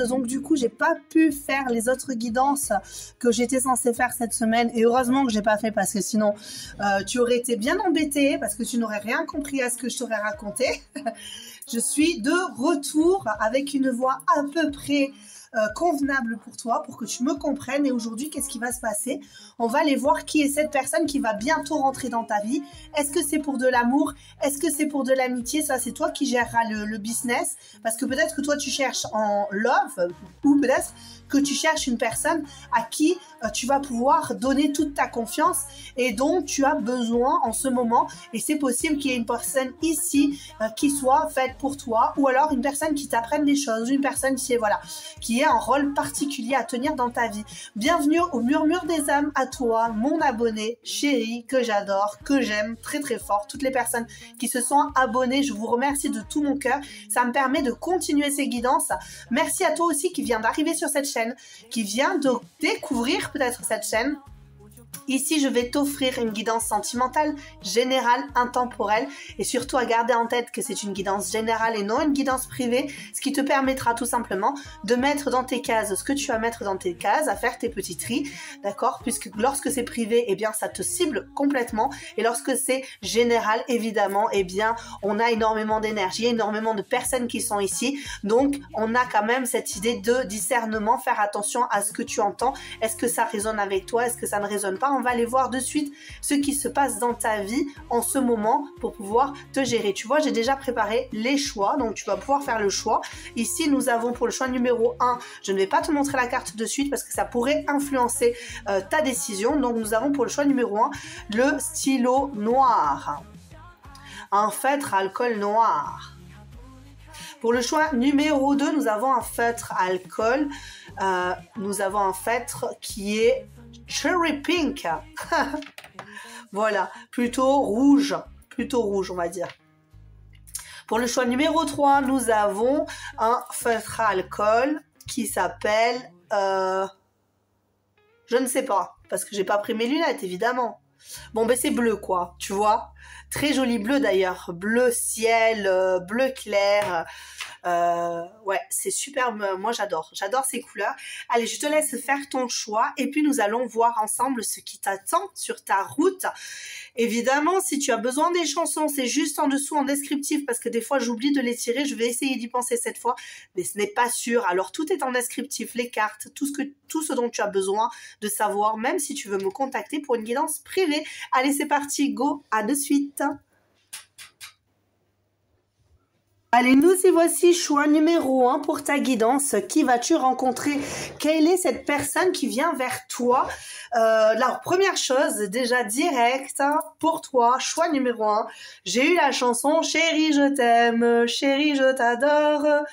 Donc du coup, j'ai pas pu faire les autres guidances que j'étais censée faire cette semaine. Et heureusement que j'ai pas fait parce que sinon, tu aurais été bien embêtée parce que tu n'aurais rien compris à ce que je t'aurais raconté. Je suis de retour avec une voix à peu près convenable pour toi, pour que tu me comprennes. Et aujourd'hui, qu'est-ce qui va se passer? On va aller voir qui est cette personne qui va bientôt rentrer dans ta vie. Est-ce que c'est pour de l'amour? Est-ce que c'est pour de l'amitié? Ça, c'est toi qui géreras le business. Parce que peut-être que toi, tu cherches en love ou peut-être que tu cherches une personne à qui tu vas pouvoir donner toute ta confiance et dont tu as besoin en ce moment. Et c'est possible qu'il y ait une personne ici qui soit faite pour toi, ou alors une personne qui t'apprenne des choses, une personne qui est, voilà, qui ait un rôle particulier à tenir dans ta vie. Bienvenue au Murmure des âmes, à toi, mon abonné chéri, que j'adore, que j'aime très très fort. Toutes les personnes qui se sont abonnées, je vous remercie de tout mon cœur. Ça me permet de continuer ces guidances. Merci à toi aussi qui vient d'arriver sur cette chaîne, qui vient de découvrir peut-être cette chaîne. Ici, je vais t'offrir une guidance sentimentale, générale, intemporelle et surtout à garder en tête que c'est une guidance générale et non une guidance privée, ce qui te permettra tout simplement de mettre dans tes cases ce que tu vas mettre dans tes cases, à faire tes petits tris, d'accord? Puisque lorsque c'est privé, eh bien, ça te cible complètement et lorsque c'est général, évidemment, eh bien, on a énormément d'énergie, énormément de personnes qui sont ici, donc on a quand même cette idée de discernement, faire attention à ce que tu entends. Est-ce que ça résonne avec toi? Est-ce que ça ne résonne pas? On va aller voir de suite ce qui se passe dans ta vie en ce moment pour pouvoir te gérer. Tu vois, j'ai déjà préparé les choix, donc tu vas pouvoir faire le choix. Ici, nous avons pour le choix numéro 1, je ne vais pas te montrer la carte de suite parce que ça pourrait influencer ta décision. Donc, nous avons pour le choix numéro 1, le stylo noir. Un feutre à alcool noir. Pour le choix numéro 2, nous avons un feutre à alcool. Nous avons un feutre qui est cherry pink. Voilà, plutôt rouge, on va dire. Pour le choix numéro 3, nous avons un feutre à alcool qui s'appelle je ne sais pas, parce que j'ai pas pris mes lunettes, évidemment. Bon, ben c'est bleu, quoi, tu vois. Très joli bleu, d'ailleurs. Bleu ciel, bleu clair. Ouais, c'est super. Moi, j'adore. J'adore ces couleurs. Allez, je te laisse faire ton choix. Et puis, nous allons voir ensemble ce qui t'attend sur ta route. Évidemment, si tu as besoin des chansons, c'est juste en dessous en descriptif parce que des fois, j'oublie de les tirer. Je vais essayer d'y penser cette fois, mais ce n'est pas sûr. Alors, tout est en descriptif, les cartes, tout ce dont tu as besoin de savoir, même si tu veux me contacter pour une guidance privée. Allez, c'est parti, go, à de suite. Allez, nous y voici, choix numéro 1 pour ta guidance. Qui vas-tu rencontrer? Quelle est cette personne qui vient vers toi? La première chose, déjà direct, pour toi, choix numéro 1. J'ai eu la chanson Chérie, je t'aime, chérie, je t'adore.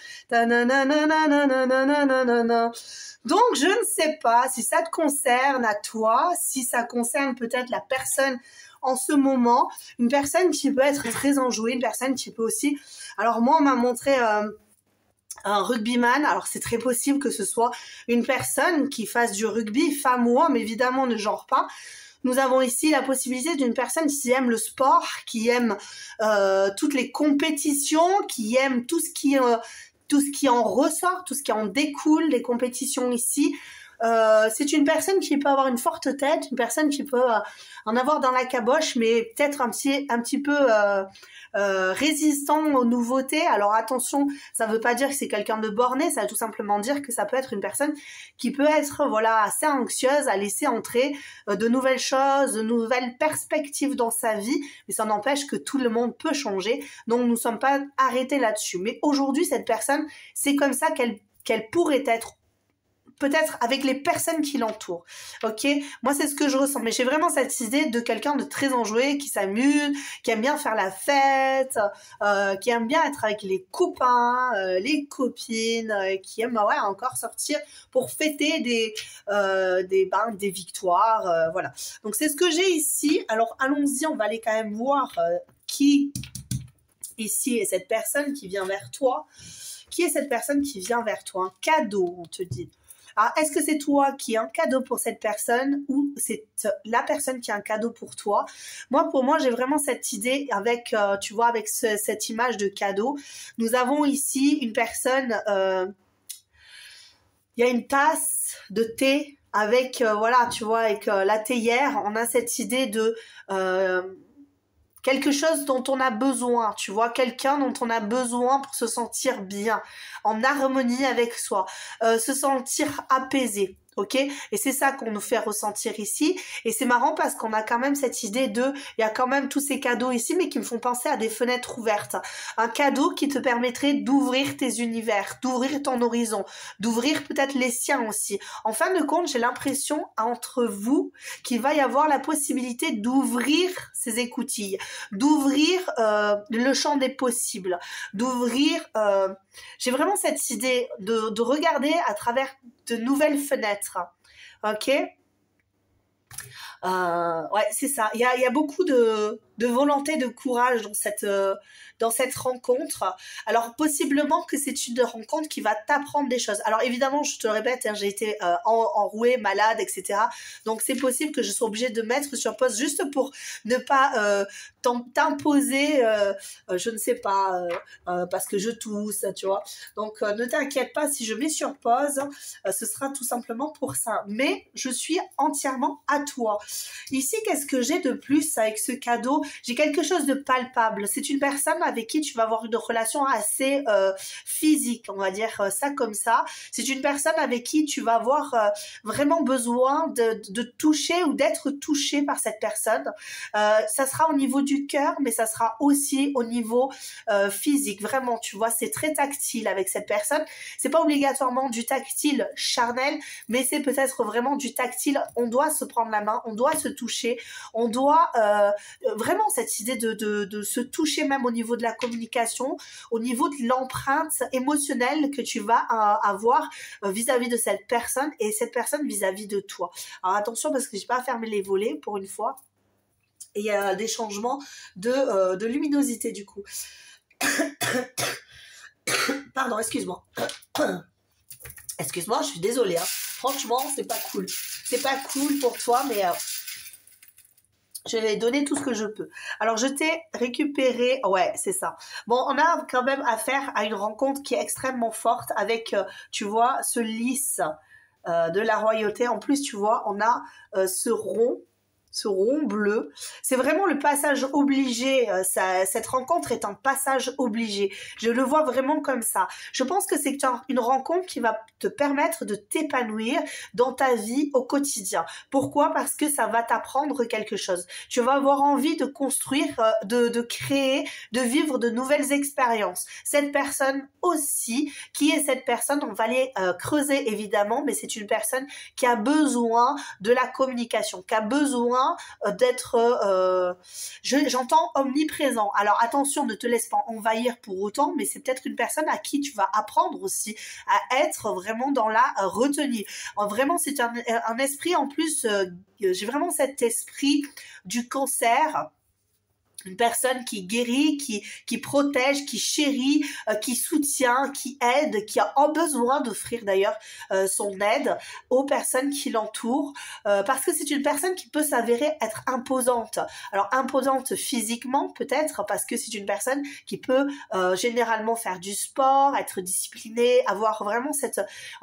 Donc, je ne sais pas si ça te concerne à toi, si ça concerne peut-être la personne en ce moment, une personne qui peut être très enjouée, une personne qui peut aussi... Alors moi, on m'a montré un rugbyman, alors c'est très possible que ce soit une personne qui fasse du rugby, femme ou homme, évidemment, ne genre pas. Nous avons ici la possibilité d'une personne qui aime le sport, qui aime toutes les compétitions, qui aime tout ce qui en ressort, tout ce qui en découle, les compétitions ici. C'est une personne qui peut avoir une forte tête, une personne qui peut en avoir dans la caboche, mais peut-être un petit peu résistant aux nouveautés. Alors attention, ça ne veut pas dire que c'est quelqu'un de borné, ça veut tout simplement dire que ça peut être une personne qui peut être voilà assez anxieuse à laisser entrer de nouvelles choses, de nouvelles perspectives dans sa vie, mais ça n'empêche que tout le monde peut changer, donc nous ne sommes pas arrêtés là-dessus. Mais aujourd'hui, cette personne, c'est comme ça qu'elle pourrait être, peut-être avec les personnes qui l'entourent, ok? Moi, c'est ce que je ressens, mais j'ai vraiment cette idée de quelqu'un de très enjoué, qui s'amuse, qui aime bien faire la fête, qui aime bien être avec les copains, les copines, qui aime ouais, encore sortir pour fêter des victoires, voilà. Donc, c'est ce que j'ai ici. Alors, allons-y, on va aller quand même voir qui ici est cette personne qui vient vers toi. Qui est cette personne qui vient vers toi? Un cadeau, on te dit. Alors, est-ce que c'est toi qui as un cadeau pour cette personne ou c'est la personne qui a un cadeau pour toi? Moi, pour moi, j'ai vraiment cette idée avec, tu vois, avec cette image de cadeau. Nous avons ici une personne il y a une tasse de thé avec, voilà, tu vois, avec la théière, on a cette idée de quelque chose dont on a besoin, tu vois, quelqu'un dont on a besoin pour se sentir bien, en harmonie avec soi, se sentir apaisé. Ok, et c'est ça qu'on nous fait ressentir ici, et c'est marrant parce qu'on a quand même cette idée de, il y a quand même tous ces cadeaux ici, mais qui me font penser à des fenêtres ouvertes, un cadeau qui te permettrait d'ouvrir tes univers, d'ouvrir ton horizon, d'ouvrir peut-être les siens aussi. En fin de compte, j'ai l'impression entre vous qu'il va y avoir la possibilité d'ouvrir ces écoutilles, d'ouvrir le champ des possibles, d'ouvrir, j'ai vraiment cette idée de regarder à travers de nouvelles fenêtres. Ok, ouais, c'est ça. Il y a beaucoup de volonté, de courage dans cette rencontre. Alors, possiblement que c'est une rencontre qui va t'apprendre des choses. Alors, évidemment, je te le répète, hein, j'ai été enrouée, malade, etc. Donc, c'est possible que je sois obligée de mettre sur pause juste pour ne pas t'imposer, je ne sais pas, parce que je tousse, tu vois. Donc, ne t'inquiète pas, si je mets sur pause, ce sera tout simplement pour ça. Mais je suis entièrement à toi. Ici, qu'est-ce que j'ai de plus avec ce cadeau? J'ai quelque chose de palpable. C'est une personne avec qui tu vas avoir une relation assez physique, on va dire ça comme ça. C'est une personne avec qui tu vas avoir vraiment besoin de toucher ou d'être touché par cette personne. Ça sera au niveau du cœur, mais ça sera aussi au niveau physique. Vraiment, tu vois, c'est très tactile avec cette personne. C'est pas obligatoirement du tactile charnel, mais c'est peut-être vraiment du tactile. On doit se prendre la main, on doit se toucher, on doit vraiment cette idée de se toucher même au niveau de la communication, au niveau de l'empreinte émotionnelle que tu vas avoir vis-à-vis de cette personne et cette personne vis-à-vis de toi. Alors attention parce que j'ai pas fermé les volets pour une fois et il y a des changements de luminosité du coup. Pardon, excuse-moi. Excuse-moi, je suis désolée. Hein. Franchement, c'est pas cool. C'est pas cool pour toi, mais je vais donner tout ce que je peux. Alors, je t'ai récupéré... Ouais, c'est ça. Bon, on a quand même affaire à une rencontre qui est extrêmement forte avec, tu vois, ce lys de la royauté. En plus, tu vois, on a ce rond bleu. C'est vraiment le passage obligé. Cette rencontre est un passage obligé. Je le vois vraiment comme ça. Je pense que c'est une rencontre qui va te permettre de t'épanouir dans ta vie au quotidien. Pourquoi? Parce que ça va t'apprendre quelque chose. Tu vas avoir envie de construire, de créer, de vivre de nouvelles expériences. Cette personne aussi, qui est cette personne? On va aller creuser évidemment, mais c'est une personne qui a besoin de la communication, qui a besoin d'être, j'entends omniprésent. Alors attention, ne te laisse pas envahir pour autant, mais c'est peut-être une personne à qui tu vas apprendre aussi à être vraiment dans la retenue. Vraiment, c'est un esprit en plus, j'ai vraiment cet esprit du cancer. Une personne qui guérit, qui protège, qui chérit, qui soutient, qui aide, qui a besoin d'offrir d'ailleurs son aide aux personnes qui l'entourent, parce que c'est une personne qui peut s'avérer être imposante. Alors imposante physiquement peut-être, parce que c'est une personne qui peut généralement faire du sport, être disciplinée, avoir vraiment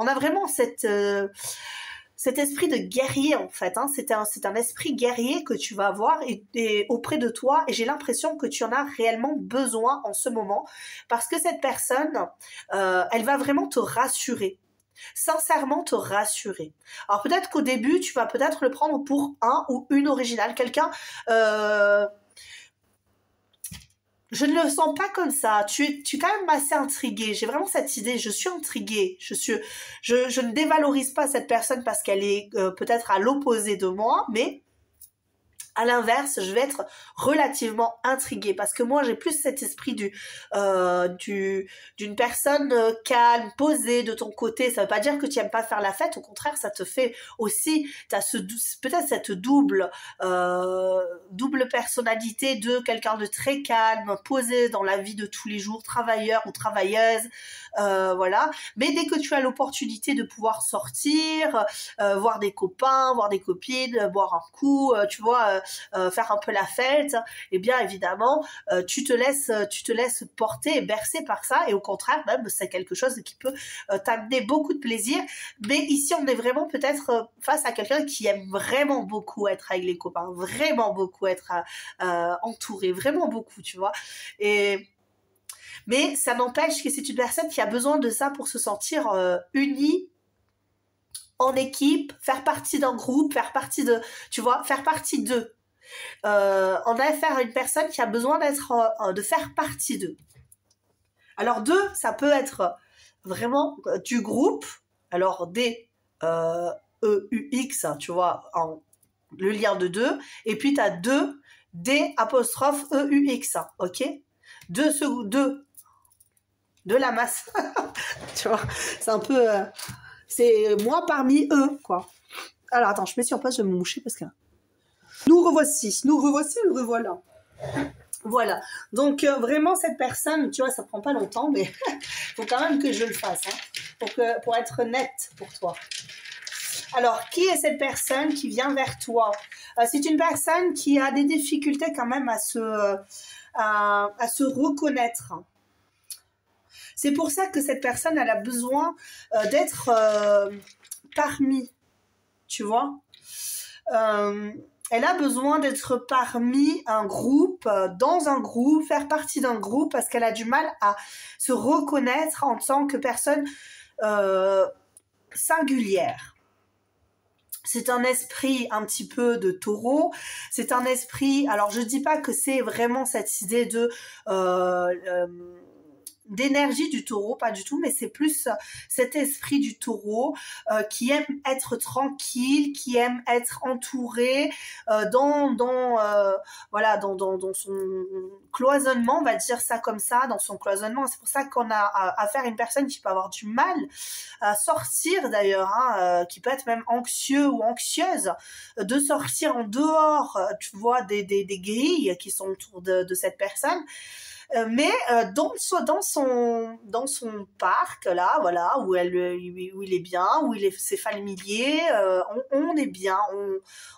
on a vraiment cet esprit de guerrier en fait, hein. C'est un esprit guerrier que tu vas avoir et auprès de toi, et j'ai l'impression que tu en as réellement besoin en ce moment, parce que cette personne, elle va vraiment te rassurer, sincèrement te rassurer. Alors peut-être qu'au début, tu vas peut-être le prendre pour un ou une originale, quelqu'un... Je ne le sens pas comme ça. Tu es quand même assez intriguée. J'ai vraiment cette idée. Je suis intriguée. Je ne dévalorise pas cette personne parce qu'elle est peut-être à l'opposé de moi, mais à l'inverse, je vais être relativement intriguée parce que moi, j'ai plus cet esprit d'une personne calme, posée de ton côté. Ça veut pas dire que tu aimes pas faire la fête. Au contraire, ça te fait aussi, t'as peut-être cette double personnalité de quelqu'un de très calme, posé dans la vie de tous les jours, travailleur ou travailleuse, voilà. Mais dès que tu as l'opportunité de pouvoir sortir, voir des copains, voir des copines, boire un coup, tu vois, faire un peu la fête, et bien évidemment, tu te laisses porter et bercer par ça, et au contraire, même, c'est quelque chose qui peut t'amener beaucoup de plaisir. Mais ici, on est vraiment peut-être face à quelqu'un qui aime vraiment beaucoup être avec les copains, vraiment beaucoup être entouré, vraiment beaucoup, tu vois. Mais ça n'empêche que c'est une personne qui a besoin de ça pour se sentir unie en équipe, faire partie d'un groupe, faire partie de, tu vois, faire partie d'eux. On a affaire à une personne qui a besoin de faire partie d'eux. Alors d'eux, ça peut être vraiment du groupe, alors D-E-U-X, tu vois, le lien de deux, et puis tu as deux D'-E-U-X, ok? Deux de la masse. Tu vois, c'est un peu... c'est moi parmi eux, quoi. Alors, attends, je mets sur pause, je vais me moucher parce que... nous revoilà. Voilà. Donc, vraiment, cette personne, tu vois, ça prend pas longtemps, mais faut quand même que je le fasse, hein, pour être nette pour toi. Alors, qui est cette personne qui vient vers toi? C'est une personne qui a des difficultés quand même à se reconnaître. C'est pour ça que cette personne, elle a besoin d'être parmi, tu vois. Elle a besoin d'être parmi un groupe, dans un groupe, faire partie d'un groupe, parce qu'elle a du mal à se reconnaître en tant que personne singulière. C'est un esprit un petit peu de taureau, c'est un esprit, alors je dis pas que c'est vraiment cette idée de d'énergie du taureau, pas du tout, mais c'est plus cet esprit du taureau qui aime être tranquille, qui aime être entouré dans son cloisonnement, on va dire ça comme ça, dans son cloisonnement. C'est pour ça qu'on a affaire à une personne qui peut avoir du mal à sortir d'ailleurs, hein, qui peut être même anxieux ou anxieuse, de sortir en dehors, tu vois, des grilles qui sont autour de cette personne. Mais dans son parc là, voilà, où il est bien, c'est familier, on est bien,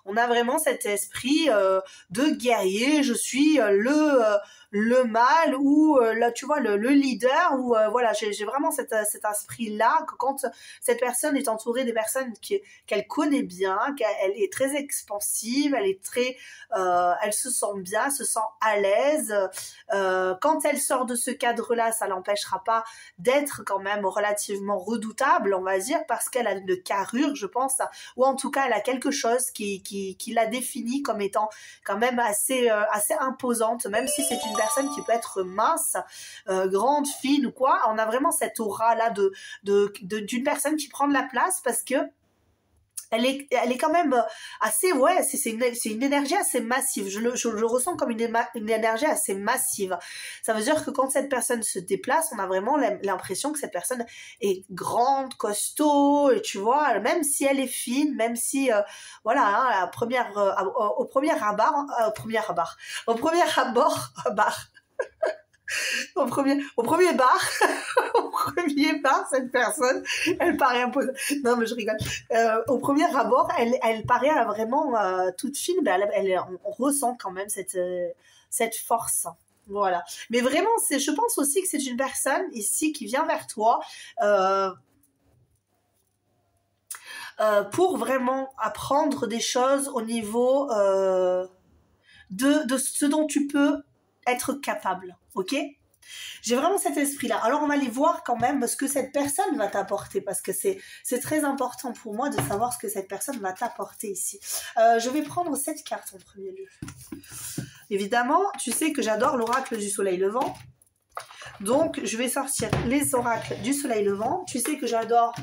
on a vraiment cet esprit de guerrier. Je suis le mâle ou là, tu vois, le leader, ou voilà, j'ai vraiment cet esprit là, que quand cette personne est entourée des personnes qu'elle connaît bien, qu'elle est très expansive, elle se sent bien, se sent à l'aise. Quand elle sort de ce cadre-là, ça l'empêchera pas d'être quand même relativement redoutable, on va dire, parce qu'elle a une carrure, je pense, ou en tout cas, elle a quelque chose qui la définit comme étant quand même assez imposante, même si c'est une personne qui peut être mince, grande, fine ou quoi. On a vraiment cette aura-là d'une personne qui prend de la place, parce que elle est quand même assez, ouais, c'est une énergie assez massive. Je le ressens comme une énergie assez massive. Ça veut dire que quand cette personne se déplace, on a vraiment l'impression que cette personne est grande, costaud, et tu vois, même si elle est fine, même si, voilà, hein, au premier abord, au premier bar, au premier bar, cette personne, elle paraît imposante. Non, mais je rigole. Au premier abord, elle paraît vraiment toute fine, mais on ressent quand même cette force. Voilà. Mais vraiment, je pense aussi que c'est une personne ici qui vient vers toi pour vraiment apprendre des choses au niveau de ce dont tu peux être capable, ok? J'ai vraiment cet esprit-là. Alors, on va aller voir quand même ce que cette personne va t'apporter, parce que c'est très important pour moi de savoir ce que cette personne va t'apporter ici. Je vais prendre cette carte en premier lieu. Évidemment, tu sais que j'adore l'oracle du soleil levant. Donc, je vais sortir les oracles du soleil levant. Tu sais que j'adore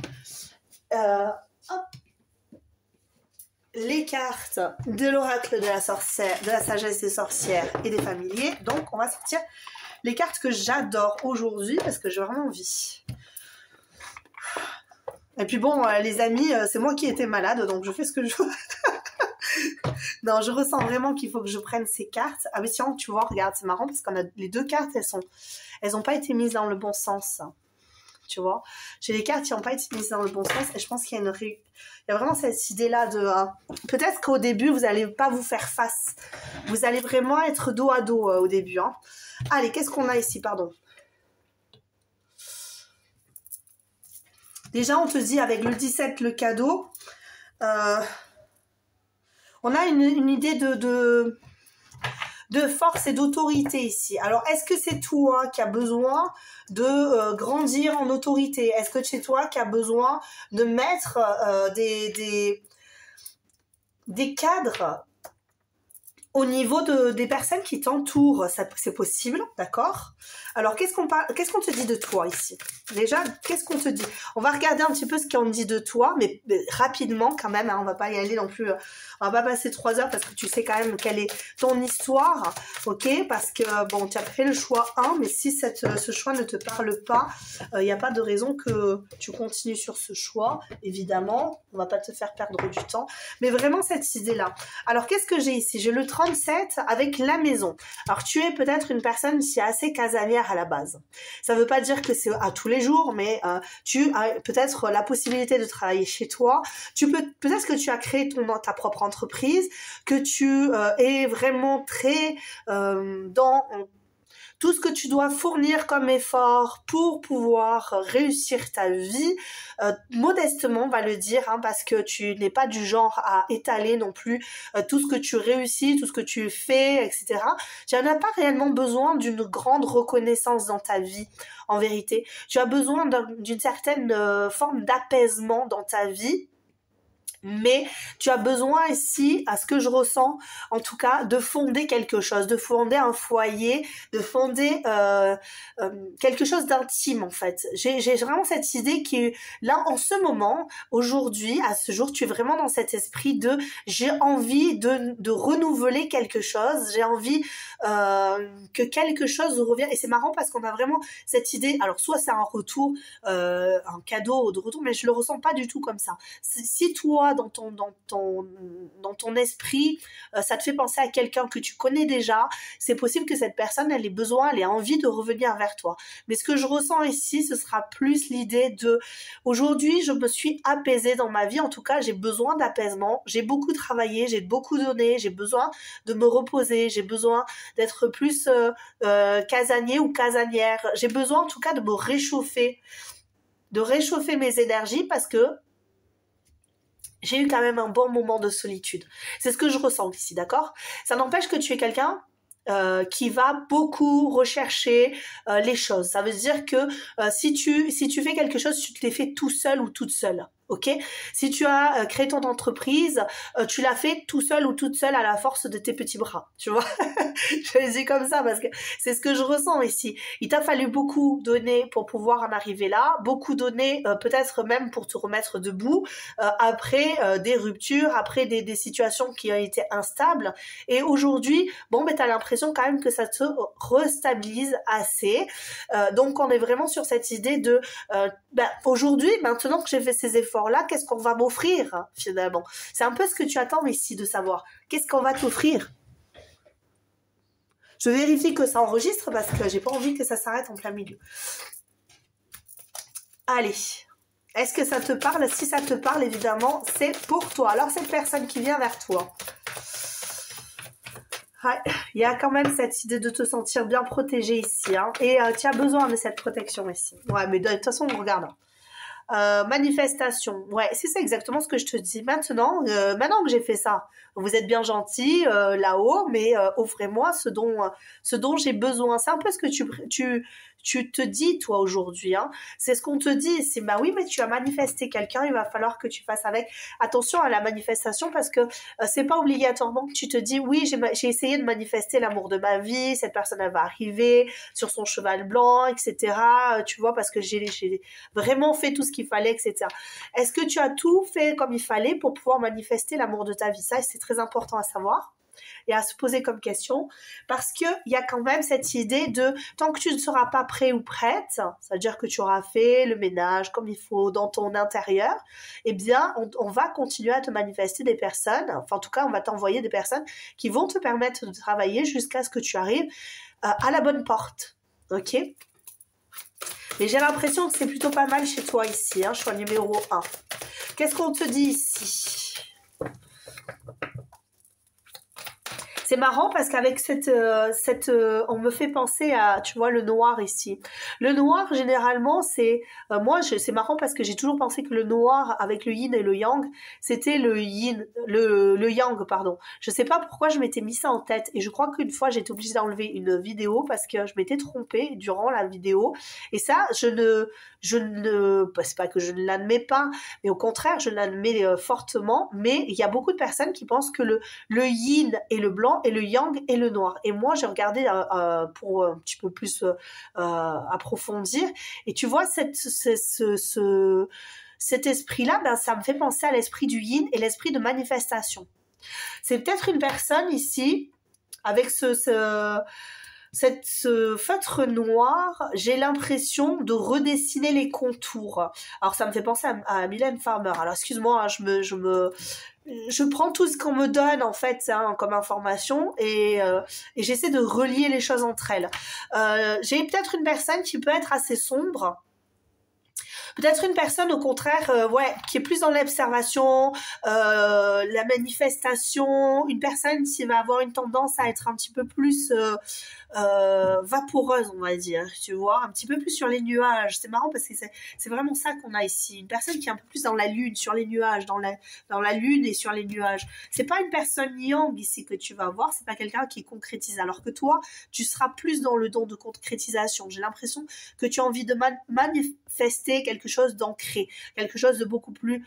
les cartes de l'oracle de la sorcière, de la sagesse des sorcières et des familiers. Donc, on va sortir les cartes que j'adore aujourd'hui, parce que j'ai vraiment envie. Et puis bon, les amis, c'est moi qui étais malade, donc je fais ce que je veux. Non, je ressens vraiment qu'il faut que je prenne ces cartes. Ah mais tiens, tu vois, regarde, c'est marrant, parce qu'on a les deux cartes, elles ont pas été mises dans le bon sens. tu vois. J'ai les cartes qui n'ont pas été mises dans le bon sens et je pense qu'il y a il y a vraiment cette idée-là de... peut-être qu'au début, vous n'allez pas vous faire face. Vous allez vraiment être dos à dos au début. Hein. Allez, qu'est-ce qu'on a ici, pardon. Déjà, on te dit avec le 17, le cadeau, on a une idée de force et d'autorité ici. Alors, est-ce que c'est toi qui as besoin de grandir en autorité? Est-ce que c'est toi qui as besoin de mettre des cadres au niveau des personnes qui t'entourent? C'est possible, d'accord? Alors, qu'est-ce qu'on te dit de toi ici? Déjà, qu'est-ce qu'on te dit? On va regarder un petit peu ce qu'on dit de toi, mais rapidement quand même, hein, on va pas y aller non plus, on va pas passer 3 heures parce que tu sais quand même quelle est ton histoire, ok? Parce que, bon, tu as fait le choix 1, mais si ce choix ne te parle pas, il n'y a pas de raison que tu continues sur ce choix, évidemment, on va pas te faire perdre du temps, mais vraiment cette idée-là. Alors, qu'est-ce que j'ai ici? J'ai le 37 avec la maison. Alors, tu es peut-être une personne qui est assez casanière à la base. Ça veut pas dire que c'est à tous les jours, mais tu as peut-être la possibilité de travailler chez toi. Peut-être que tu as créé ta propre entreprise, que tu es vraiment très dans tout ce que tu dois fournir comme effort pour pouvoir réussir ta vie, modestement on va le dire, hein, parce que tu n'es pas du genre à étaler non plus tout ce que tu réussis, tout ce que tu fais, etc. Tu n'en as pas réellement besoin d'une grande reconnaissance dans ta vie, en vérité. Tu as besoin d'une certaine forme d'apaisement dans ta vie, mais tu as besoin ici, à ce que je ressens, en tout cas, de fonder quelque chose, de fonder un foyer, de fonder quelque chose d'intime en fait. J'ai vraiment cette idée qui, là, en ce moment, aujourd'hui, à ce jour, tu es vraiment dans cet esprit de j'ai envie de renouveler quelque chose, j'ai envie que quelque chose revienne. Et c'est marrant parce qu'on a vraiment cette idée, alors soit c'est un retour, un cadeau de retour, mais je le ressens pas du tout comme ça. Si toi, dans ton esprit, ça te fait penser à quelqu'un que tu connais déjà, c'est possible que cette personne, elle ait envie de revenir vers toi. Mais ce que je ressens ici, ce sera plus l'idée de, aujourd'hui, je me suis apaisée dans ma vie, en tout cas, j'ai besoin d'apaisement, j'ai beaucoup travaillé, j'ai beaucoup donné, j'ai besoin de me reposer, j'ai besoin d'être plus casanier ou casanière, j'ai besoin en tout cas de me réchauffer, mes énergies parce que j'ai eu quand même un bon moment de solitude. C'est ce que je ressens ici, d'accord? Ça n'empêche que tu es quelqu'un qui va beaucoup rechercher les choses. Ça veut dire que si tu fais quelque chose, tu te l'es fait tout seul ou toute seule. Ok? Si tu as créé ton entreprise, tu l'as fait tout seul ou toute seule à la force de tes petits bras, tu vois. Je le dis comme ça parce que c'est ce que je ressens ici. Il t'a fallu beaucoup donner pour pouvoir en arriver là, beaucoup donner peut-être même pour te remettre debout après des ruptures, après des situations qui ont été instables. Et aujourd'hui, bon, ben t'as l'impression quand même que ça te restabilise assez. Donc on est vraiment sur cette idée de aujourd'hui, maintenant que j'ai fait ces efforts là, qu'est-ce qu'on va m'offrir finalement? C'est un peu ce que tu attends ici de savoir. Qu'est-ce qu'on va t'offrir? Je vérifie que ça enregistre parce que j'ai pas envie que ça s'arrête en plein milieu. Allez. Est-ce que ça te parle? Si ça te parle, évidemment, c'est pour toi. Alors, cette personne qui vient vers toi. Ouais, il y a quand même cette idée de te sentir bien protégé ici. Hein, et tu as besoin de cette protection ici. Ouais, mais de toute façon, on regarde. Manifestation, ouais, c'est ça exactement ce que je te dis. Maintenant que j'ai fait ça, vous êtes bien gentil là-haut, mais offrez-moi ce dont j'ai besoin. C'est un peu ce que tu te dis toi aujourd'hui, hein. C'est ce qu'on te dit. C'est bah oui, mais tu as manifesté quelqu'un, il va falloir que tu fasses avec. Attention à la manifestation parce que c'est pas obligatoirement que tu te dis oui, j'ai essayé de manifester l'amour de ma vie, cette personne elle va arriver sur son cheval blanc, etc. Tu vois, parce que j'ai vraiment fait tout ce qu'il fallait, etc. Est-ce que tu as tout fait comme il fallait pour pouvoir manifester l'amour de ta vie? Ça, c'est très important à savoir et à se poser comme question, parce qu'il y a quand même cette idée de tant que tu ne seras pas prêt ou prête, c'est-à-dire que tu auras fait le ménage comme il faut dans ton intérieur, eh bien on va continuer à te manifester des personnes, enfin en tout cas on va t'envoyer des personnes qui vont te permettre de travailler jusqu'à ce que tu arrives à la bonne porte, ok? Mais j'ai l'impression que c'est plutôt pas mal chez toi ici, hein, choix numéro 1. Qu'est-ce qu'on te dit ici? C'est marrant parce qu'avec on me fait penser à, tu vois, le noir ici. Le noir, généralement, c'est... c'est marrant parce que j'ai toujours pensé que le noir, avec le yin et le yang, c'était le yin, le yang, pardon. Je sais pas pourquoi je m'étais mis ça en tête. Et je crois qu'une fois, j'étais obligée d'enlever une vidéo parce que je m'étais trompée durant la vidéo. Et ça, c'est pas que je ne l'admets pas, mais au contraire, je l'admets fortement. Mais il y a beaucoup de personnes qui pensent que le yin et le blanc et le yang et le noir. Et moi, j'ai regardé pour un petit peu plus approfondir. Et tu vois, cet esprit-là, ben, ça me fait penser à l'esprit du yin et l'esprit de manifestation. C'est peut-être une personne ici, avec ce feutre noir, j'ai l'impression de redessiner les contours. Alors ça me fait penser à Mylène Farmer. Alors excuse-moi, hein, je prends tout ce qu'on me donne en fait hein, comme information et j'essaie de relier les choses entre elles. J'ai peut-être une personne qui peut être assez sombre. Peut-être une personne au contraire, qui est plus dans l'observation, la manifestation, une personne qui va avoir une tendance à être un petit peu plus vaporeuse, on va dire, tu vois, un petit peu plus sur les nuages. C'est marrant parce que c'est vraiment ça qu'on a ici. Une personne qui est un peu plus dans la lune, sur les nuages, dans la lune et sur les nuages. C'est pas une personne yang ici que tu vas voir, c'est pas quelqu'un qui concrétise. Alors que toi, tu seras plus dans le don de concrétisation. J'ai l'impression que tu as envie de manifester quelque chose d'ancré, quelque chose de beaucoup plus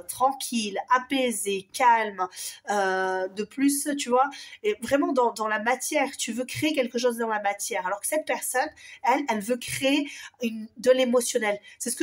tranquille, apaisé, calme, de plus, tu vois, et vraiment dans la matière. Tu veux créer quelque chose dans la matière, alors que cette personne, elle veut créer de l'émotionnel. C'est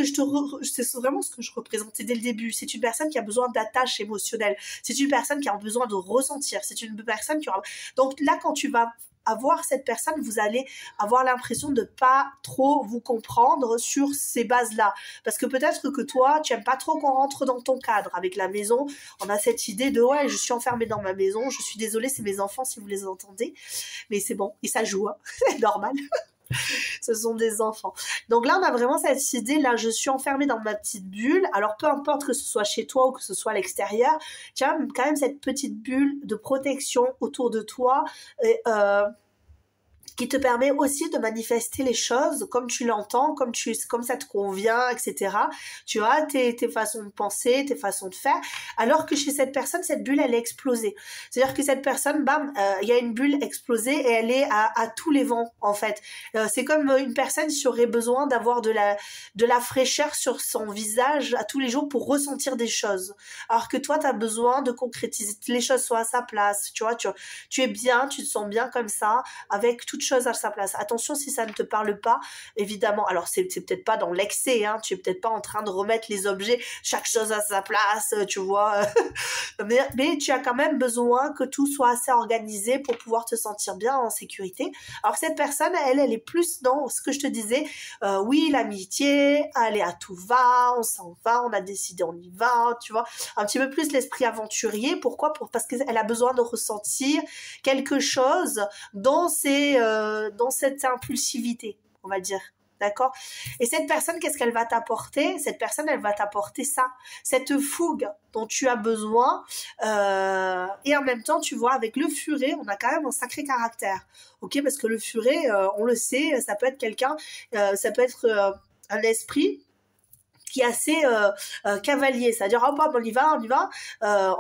vraiment ce que je représentais dès le début. C'est une personne qui a besoin d'attache émotionnelle. C'est une personne qui a besoin de ressentir. C'est une personne qui aura... Donc là, quand tu vas avoir cette personne, vous allez avoir l'impression de pas trop vous comprendre sur ces bases-là. Parce que peut-être que toi, tu aimes pas trop qu'on rentre dans ton cadre. Avec la maison, on a cette idée de ouais, je suis enfermée dans ma maison, je suis désolée, c'est mes enfants si vous les entendez. Mais c'est bon, et ça joue, hein. C'est normal. Ce sont des enfants. Donc là, on a vraiment cette idée, là, je suis enfermée dans ma petite bulle. Alors, peu importe que ce soit chez toi ou que ce soit à l'extérieur, tu as quand même cette petite bulle de protection autour de toi et, qui te permet aussi de manifester les choses comme tu l'entends, comme ça te convient, etc. Tu as tes façons de penser, tes façons de faire, alors que chez cette personne, cette bulle, elle est explosée. C'est-à-dire que cette personne, bam, il y a une bulle explosée et elle est à tous les vents, en fait. C'est comme une personne qui aurait besoin d'avoir de la fraîcheur sur son visage à tous les jours pour ressentir des choses. Alors que toi, tu as besoin de concrétiser, que les choses soient à sa place, tu vois, tu es bien, tu te sens bien comme ça, avec toute chose à sa place. Attention si ça ne te parle pas, évidemment. Alors c'est peut-être pas dans l'excès, hein, tu es peut-être pas en train de remettre les objets, chaque chose à sa place, tu vois. mais tu as quand même besoin que tout soit assez organisé pour pouvoir te sentir bien en sécurité. Alors que cette personne, elle est plus dans ce que je te disais, oui, l'amitié, allez, à tout va, on s'en va, on a décidé, on y va, tu vois. Un petit peu plus l'esprit aventurier. Pourquoi? Parce qu'elle a besoin de ressentir quelque chose dans cette impulsivité, on va dire. D'accord? Et cette personne, qu'est-ce qu'elle va t'apporter? Cette personne, elle va t'apporter ça, cette fougue dont tu as besoin. Et en même temps, tu vois, avec le furet, on a quand même un sacré caractère. Ok? Parce que le furet, on le sait, ça peut être quelqu'un, ça peut être un esprit qui est assez cavalier, c'est-à-dire hop hop on y va,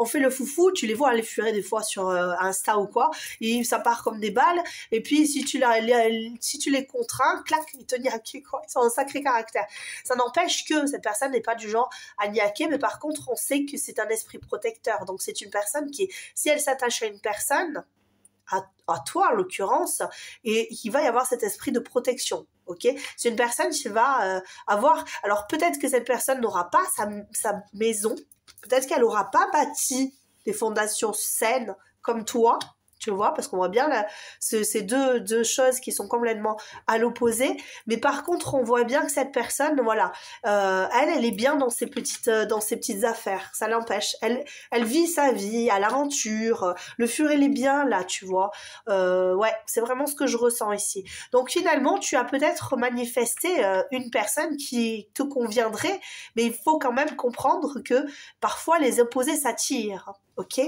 on fait le foufou, tu les vois les furets des fois sur Insta ou quoi, et ça part comme des balles, et puis si tu les contrains, clac, ils te niaquent quoi, ils ont un sacré caractère. Ça n'empêche que cette personne n'est pas du genre à niaquer, mais par contre on sait que c'est un esprit protecteur, donc c'est une personne qui, si elle s'attache à une personne, à toi en l'occurrence, et il va y avoir cet esprit de protection. Ok, c'est une personne qui va avoir... Alors peut-être que cette personne n'aura pas sa maison, peut-être qu'elle n'aura pas bâti des fondations saines comme toi, tu vois, parce qu'on voit bien ces deux choses qui sont complètement à l'opposé. Mais par contre, on voit bien que cette personne, voilà, elle est bien dans ses petites affaires. Ça l'empêche. Elle vit sa vie à l'aventure. Le furet, il est bien là, tu vois. Ouais, c'est vraiment ce que je ressens ici. Donc finalement, tu as peut-être manifesté une personne qui te conviendrait, mais il faut quand même comprendre que parfois les opposés s'attirent, ok?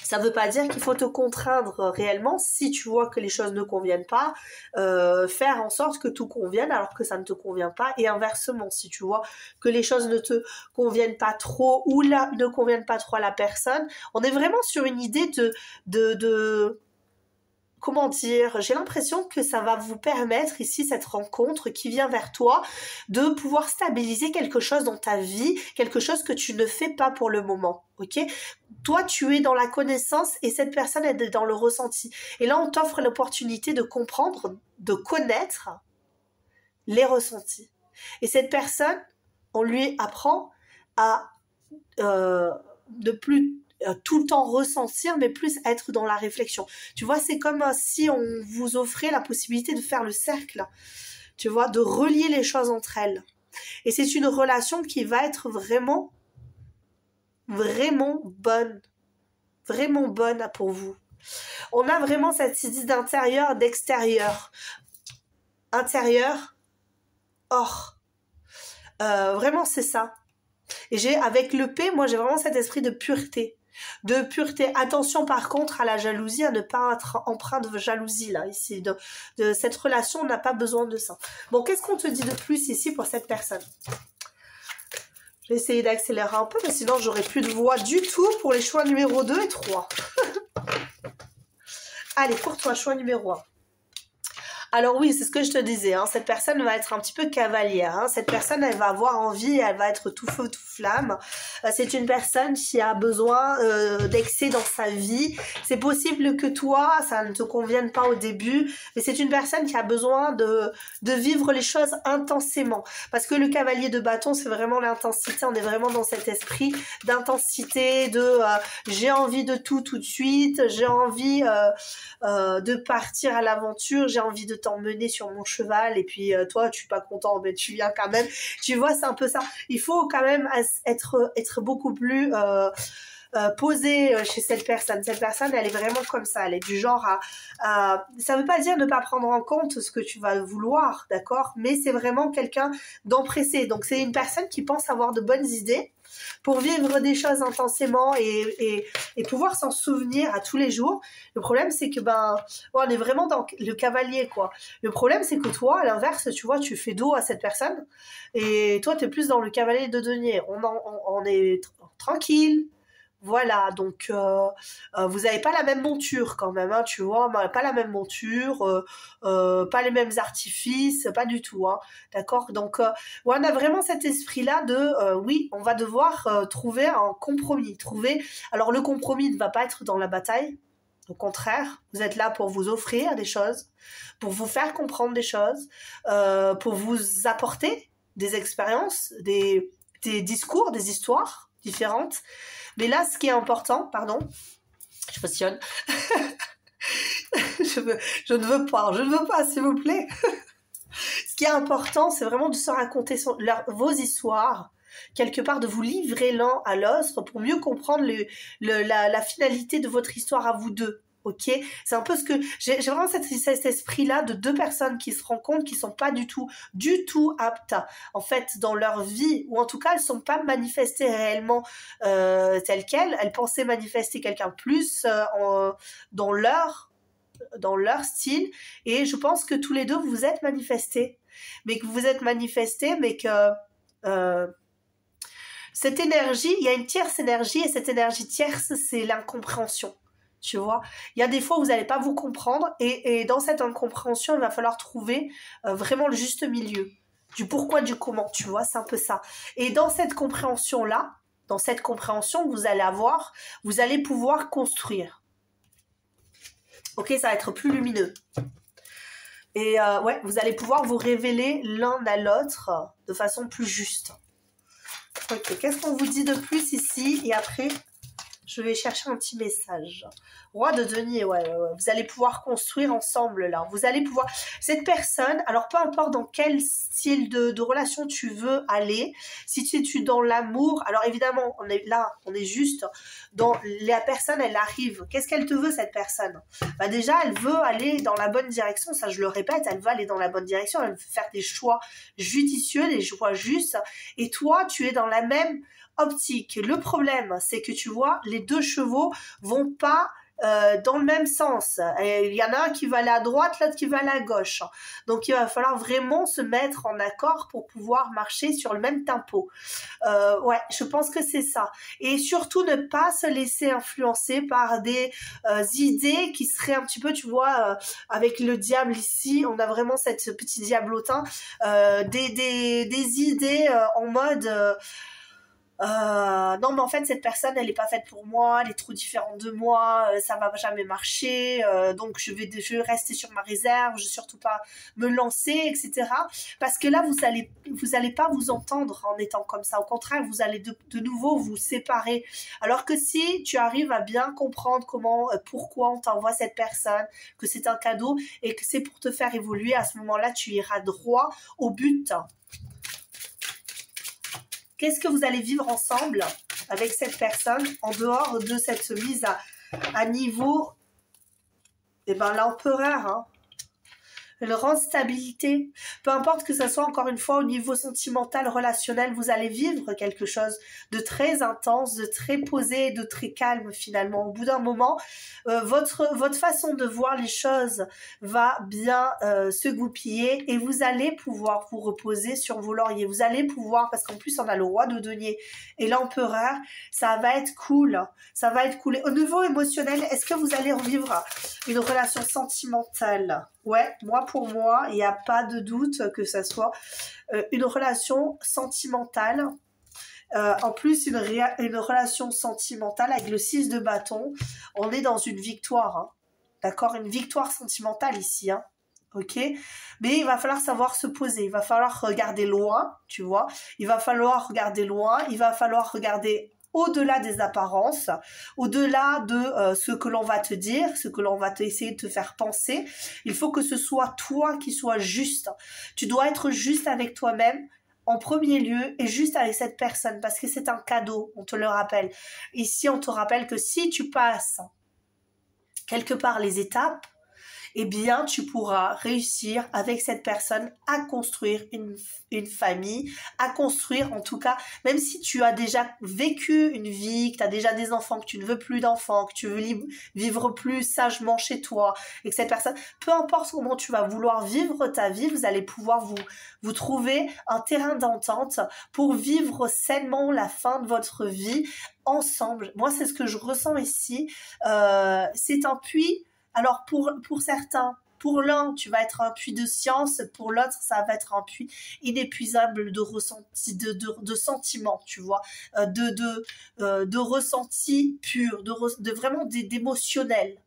Ça ne veut pas dire qu'il faut te contraindre réellement si tu vois que les choses ne conviennent pas, faire en sorte que tout convienne alors que ça ne te convient pas, et inversement, si tu vois que les choses ne te conviennent pas trop ou ne conviennent pas trop à la personne, on est vraiment sur une idée de comment dire, j'ai l'impression que ça va vous permettre ici, cette rencontre qui vient vers toi, de pouvoir stabiliser quelque chose dans ta vie, quelque chose que tu ne fais pas pour le moment, ok? Toi, tu es dans la connaissance et cette personne est dans le ressenti. Et là, on t'offre l'opportunité de comprendre, de connaître les ressentis. Et cette personne, on lui apprend à ne plus tout le temps ressentir, mais plus être dans la réflexion. Tu vois, c'est comme si on vous offrait la possibilité de faire le cercle, tu vois, de relier les choses entre elles. Et c'est une relation qui va être vraiment, vraiment bonne pour vous. On a vraiment cette idée d'intérieur, d'extérieur. Intérieur, hors. Vraiment, c'est ça. Et avec le P, moi, j'ai vraiment cet esprit de pureté. De pureté. Attention par contre à la jalousie, à ne pas être empreint de jalousie là ici. De cette relation, on n'a pas besoin de ça. Bon, qu'est-ce qu'on te dit de plus ici pour cette personne? Je vais essayer d'accélérer un peu, mais sinon j'aurai plus de voix du tout pour les choix numéro 2 et 3. Allez, pour toi, choix numéro 1. Alors oui, c'est ce que je te disais, hein, cette personne va être un petit peu cavalière, hein, cette personne elle va avoir envie, elle va être tout feu, tout flamme, c'est une personne qui a besoin d'excès dans sa vie, c'est possible que toi, ça ne te convienne pas au début, mais c'est une personne qui a besoin de vivre les choses intensément, parce que le cavalier de bâton, c'est vraiment l'intensité, on est vraiment dans cet esprit d'intensité, j'ai envie de tout de suite, j'ai envie de partir à l'aventure, j'ai envie de t'emmener sur mon cheval et puis toi tu es pas content mais tu viens quand même, tu vois, c'est un peu ça. Il faut quand même être beaucoup plus posé chez cette personne. Cette personne, elle est vraiment comme ça, elle est du genre ça veut pas dire ne pas prendre en compte ce que tu vas vouloir, d'accord, mais c'est vraiment quelqu'un d'empressé. Donc c'est une personne qui pense avoir de bonnes idées pour vivre des choses intensément et pouvoir s'en souvenir à tous les jours. Le problème, c'est que on est vraiment dans le cavalier, quoi. Le problème, c'est que toi, à l'inverse, tu vois, tu fais dos à cette personne et toi, tu es plus dans le cavalier de denier. On est tranquille. Voilà, donc vous n'avez pas la même monture quand même, hein, tu vois, pas la même monture, pas les mêmes artifices, pas du tout, hein, d'accord. Donc on a vraiment cet esprit-là de, oui, on va devoir trouver un compromis, alors le compromis ne va pas être dans la bataille, au contraire, vous êtes là pour vous offrir des choses, pour vous faire comprendre des choses, pour vous apporter des expériences, des discours, des histoires différentes. Mais là, ce qui est important, pardon, je positionne, je ne veux pas, s'il vous plaît. Ce qui est important, c'est vraiment de se raconter vos histoires, quelque part de vous livrer l'un à l'autre pour mieux comprendre la finalité de votre histoire à vous deux. Ok, c'est un peu ce que j'ai vraiment cet esprit-là de deux personnes qui se rencontrent, qui sont pas du tout aptes en fait dans leur vie, ou en tout cas elles sont pas manifestées réellement telles quelles. Elles pensaient manifester quelqu'un plus dans leur style, et je pense que tous les deux vous êtes manifestés, mais que cette énergie, il y a une tierce énergie, et cette énergie tierce, c'est l'incompréhension. Tu vois, il y a des fois où vous n'allez pas vous comprendre, et dans cette incompréhension, il va falloir trouver vraiment le juste milieu, du pourquoi, du comment, tu vois, c'est un peu ça. Et dans cette compréhension-là, vous allez pouvoir construire. Ok, ça va être plus lumineux. Et ouais, vous allez pouvoir vous révéler l'un à l'autre de façon plus juste. Ok, qu'est-ce qu'on vous dit de plus ici? Et après, Je vais chercher un petit message. Roi de denier, ouais. Vous allez pouvoir construire ensemble, là. Vous allez pouvoir... Cette personne, alors peu importe dans quel style de relation tu veux aller, si tu es dans l'amour, alors évidemment, on est juste dans... La personne, elle arrive. Qu'est-ce qu'elle te veut, cette personne? Bah déjà, elle veut aller dans la bonne direction, ça je le répète, elle veut aller dans la bonne direction, elle veut faire des choix judicieux, des choix justes, et toi, tu es dans la même optique. Le problème, c'est que tu vois, les deux chevaux vont pas dans le même sens. Et il y en a un qui va aller à droite, l'autre qui va aller à gauche. Donc il va falloir vraiment se mettre en accord pour pouvoir marcher sur le même tempo. Ouais, je pense que c'est ça. Et surtout ne pas se laisser influencer par des idées qui seraient un petit peu, tu vois, avec le diable ici, on a vraiment cette petite diablotin, des idées en mode non mais en fait cette personne elle est pas faite pour moi, elle est trop différente de moi, ça va jamais marcher, donc je vais rester sur ma réserve, je vais surtout pas me lancer, etc. Parce que là vous allez pas vous entendre en étant comme ça, au contraire vous allez de nouveau vous séparer. Alors que si tu arrives à bien comprendre comment, pourquoi on t'envoie cette personne, que c'est un cadeau et que c'est pour te faire évoluer, à ce moment-là tu iras droit au but. Qu'est-ce que vous allez vivre ensemble avec cette personne en dehors de cette mise à niveau? Eh ben, l'empereur, hein. Elle rend stabilité. Peu importe que ce soit encore une fois au niveau sentimental, relationnel, vous allez vivre quelque chose de très intense, de très posé, de très calme finalement. Au bout d'un moment, votre façon de voir les choses va bien se goupiller et vous allez pouvoir vous reposer sur vos lauriers. Vous allez pouvoir, parce qu'en plus on a le roi de denier et l'empereur, ça va être cool. Ça va être cool. Et au niveau émotionnel, est-ce que vous allez revivre une relation sentimentale? Ouais, pour moi, il n'y a pas de doute que ça soit une relation sentimentale. En plus, une relation sentimentale avec le 6 de bâton. On est dans une victoire, hein. D'accord? Une victoire sentimentale ici, hein. Ok? Mais il va falloir savoir se poser. Il va falloir regarder loin, tu vois. Il va falloir regarder loin. Il va falloir regarder au-delà des apparences, au-delà de ce que l'on va te dire, ce que l'on va essayer de te faire penser. Il faut que ce soit toi qui sois juste. Tu dois être juste avec toi-même en premier lieu et juste avec cette personne parce que c'est un cadeau, on te le rappelle. Ici, on te rappelle que si tu passes quelque part les étapes, eh bien, tu pourras réussir avec cette personne à construire une famille, à construire en tout cas, même si tu as déjà vécu une vie, que tu as déjà des enfants, que tu ne veux plus d'enfants, que tu veux vivre plus sagement chez toi, et que cette personne, peu importe comment tu vas vouloir vivre ta vie, vous allez pouvoir vous trouver un terrain d'entente pour vivre sainement la fin de votre vie ensemble. Moi, c'est ce que je ressens ici. C'est un puits. Alors pour certains, pour l'un, tu vas être un puits de science, pour l'autre, ça va être un puits inépuisable de ressenti, de sentiments, tu vois, de ressentis purs, de vraiment d'émotionnel.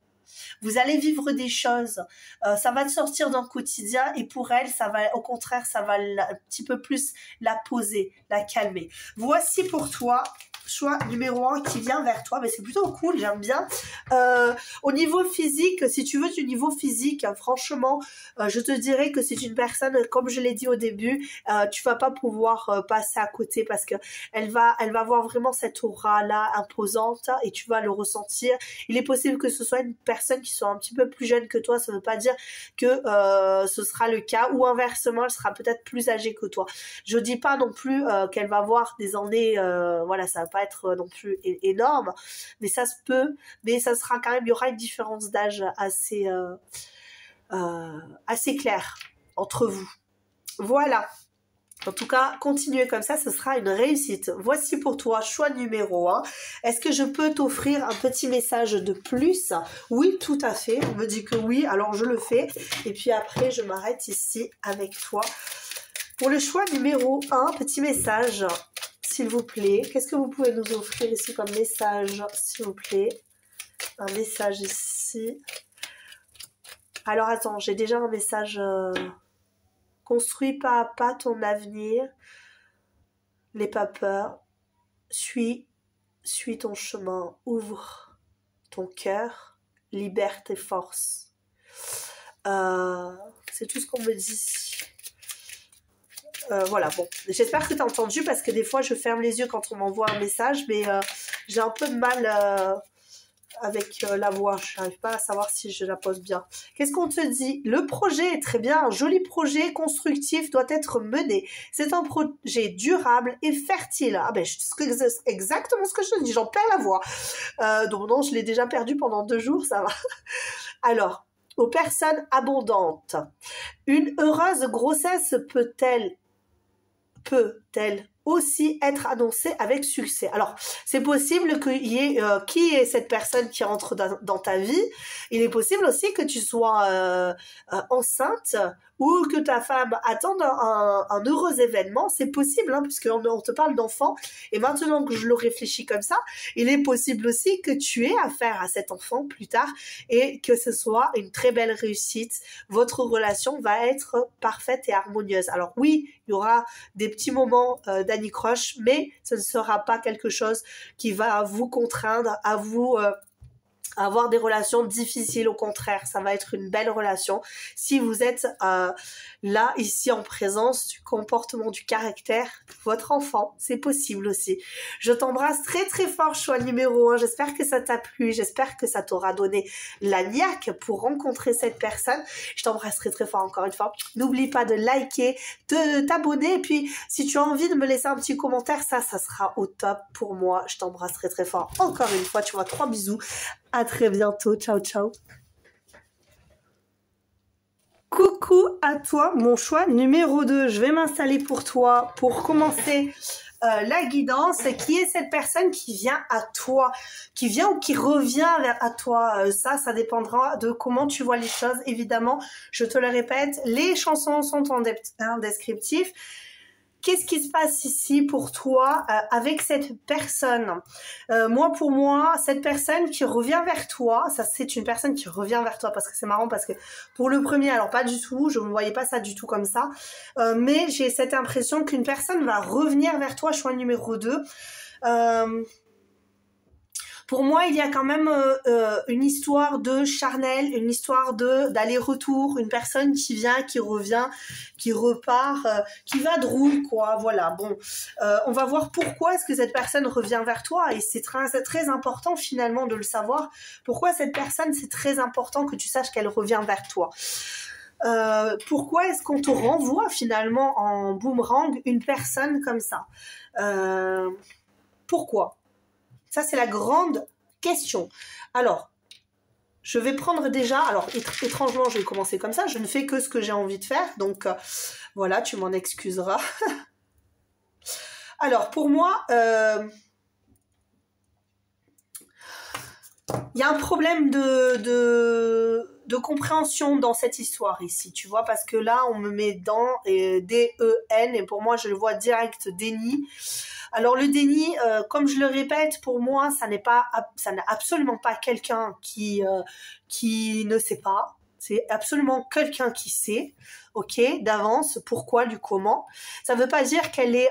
Vous allez vivre des choses, ça va te sortir d'un quotidien et pour elle, ça va, au contraire, ça va un petit peu plus la poser, la calmer. Voici pour toi choix numéro 1 qui vient vers toi, mais c'est plutôt cool, j'aime bien. Au niveau physique, si tu veux du niveau physique, franchement, je te dirais que c'est une personne, comme je l'ai dit au début, tu vas pas pouvoir passer à côté parce que elle va avoir vraiment cette aura-là imposante et tu vas le ressentir. Il est possible que ce soit une personne qui soit un petit peu plus jeune que toi, ça veut pas dire que ce sera le cas, ou inversement, elle sera peut-être plus âgée que toi. Je dis pas non plus qu'elle va avoir des années, voilà, ça va pas être non plus énorme, mais ça se peut, mais ça sera quand même, il y aura une différence d'âge assez claire entre vous. Voilà. En tout cas, continuez comme ça, ce sera une réussite. Voici pour toi, choix numéro 1. Est-ce que je peux t'offrir un petit message de plus? Oui, tout à fait. On me dit que oui, alors je le fais. Et puis après, je m'arrête ici avec toi. Pour le choix numéro 1, petit message, s'il vous plaît. Qu'est-ce que vous pouvez nous offrir ici comme message, s'il vous plaît? Un message ici. Alors attends, j'ai déjà un message... Construis pas à pas ton avenir. N'aie pas peur. Suis suis ton chemin, ouvre ton cœur, libère tes forces. C'est tout ce qu'on me dit. Voilà, bon, j'espère que tu as entendu parce que des fois je ferme les yeux quand on m'envoie un message, mais j'ai un peu de mal avec la voix, je n'arrive pas à savoir si je la pose bien. Qu'est-ce qu'on te dit? Le projet est très bien, un joli projet constructif doit être mené. C'est un projet durable et fertile. Ah ben, c'est exactement ce que je te dis, j'en perds la voix. Donc non, je l'ai déjà perdu pendant 2 jours, ça va. Alors, aux personnes abondantes, une heureuse grossesse peut-elle aussi être annoncée avec succès. Alors, c'est possible qu'il y ait qui est cette personne qui rentre dans ta vie. Il est possible aussi que tu sois enceinte ou que ta femme attende un heureux événement. C'est possible, hein, puisqu'on te parle d'enfant. Et maintenant que je le réfléchis comme ça, il est possible aussi que tu aies affaire à cet enfant plus tard et que ce soit une très belle réussite. Votre relation va être parfaite et harmonieuse. Alors oui, il y aura des petits moments d'anicroche, mais ce ne sera pas quelque chose qui va vous contraindre à vous avoir des relations difficiles. Au contraire, ça va être une belle relation si vous êtes là, ici, en présence du comportement, du caractère de votre enfant. C'est possible aussi. Je t'embrasse très très fort, choix numéro 1. J'espère que ça t'a plu. J'espère que ça t'aura donné la niaque pour rencontrer cette personne. Je t'embrasse très très fort encore une fois. N'oublie pas de liker, de t'abonner. Et puis, si tu as envie de me laisser un petit commentaire, ça sera au top pour moi. Je t'embrasse très très fort encore une fois. Tu vois, 3 bisous. À très bientôt. Ciao, ciao. Coucou à toi, mon choix numéro 2. Je vais m'installer pour toi pour commencer la guidance. Qui est cette personne qui vient à toi, qui vient ou qui revient à toi? Ça dépendra de comment tu vois les choses. Évidemment, je te le répète, les chansons sont en descriptif. Qu'est-ce qui se passe ici pour toi avec cette personne? Pour moi, cette personne qui revient vers toi, ça c'est une personne qui revient vers toi, parce que c'est marrant, parce que pour le premier, alors pas du tout, je ne voyais pas ça du tout comme ça, mais j'ai cette impression qu'une personne va revenir vers toi, choix numéro 2. Pour moi, il y a quand même une histoire de charnel, une histoire d'aller-retour, une personne qui vient, qui revient, qui repart, qui va de roule, quoi. Voilà, bon. On va voir pourquoi est-ce que cette personne revient vers toi, et c'est très, très important finalement de le savoir. Pourquoi cette personne, c'est très important que tu saches qu'elle revient vers toi. Pourquoi est-ce qu'on te renvoie finalement en boomerang une personne comme ça? Pourquoi? Ça, c'est la grande question. Alors, je vais prendre déjà... Alors, étrangement, je vais commencer comme ça. Je ne fais que ce que j'ai envie de faire. Donc, voilà, tu m'en excuseras. Alors, pour moi, il y a un problème de compréhension dans cette histoire ici, tu vois, parce que là, on me met dans D-E-N, et pour moi, je le vois direct déni. Alors le déni, comme je le répète, pour moi, ça n'est absolument pas quelqu'un qui ne sait pas. C'est absolument quelqu'un qui sait, ok, d'avance, pourquoi, du comment. Ça ne veut pas dire qu'elle est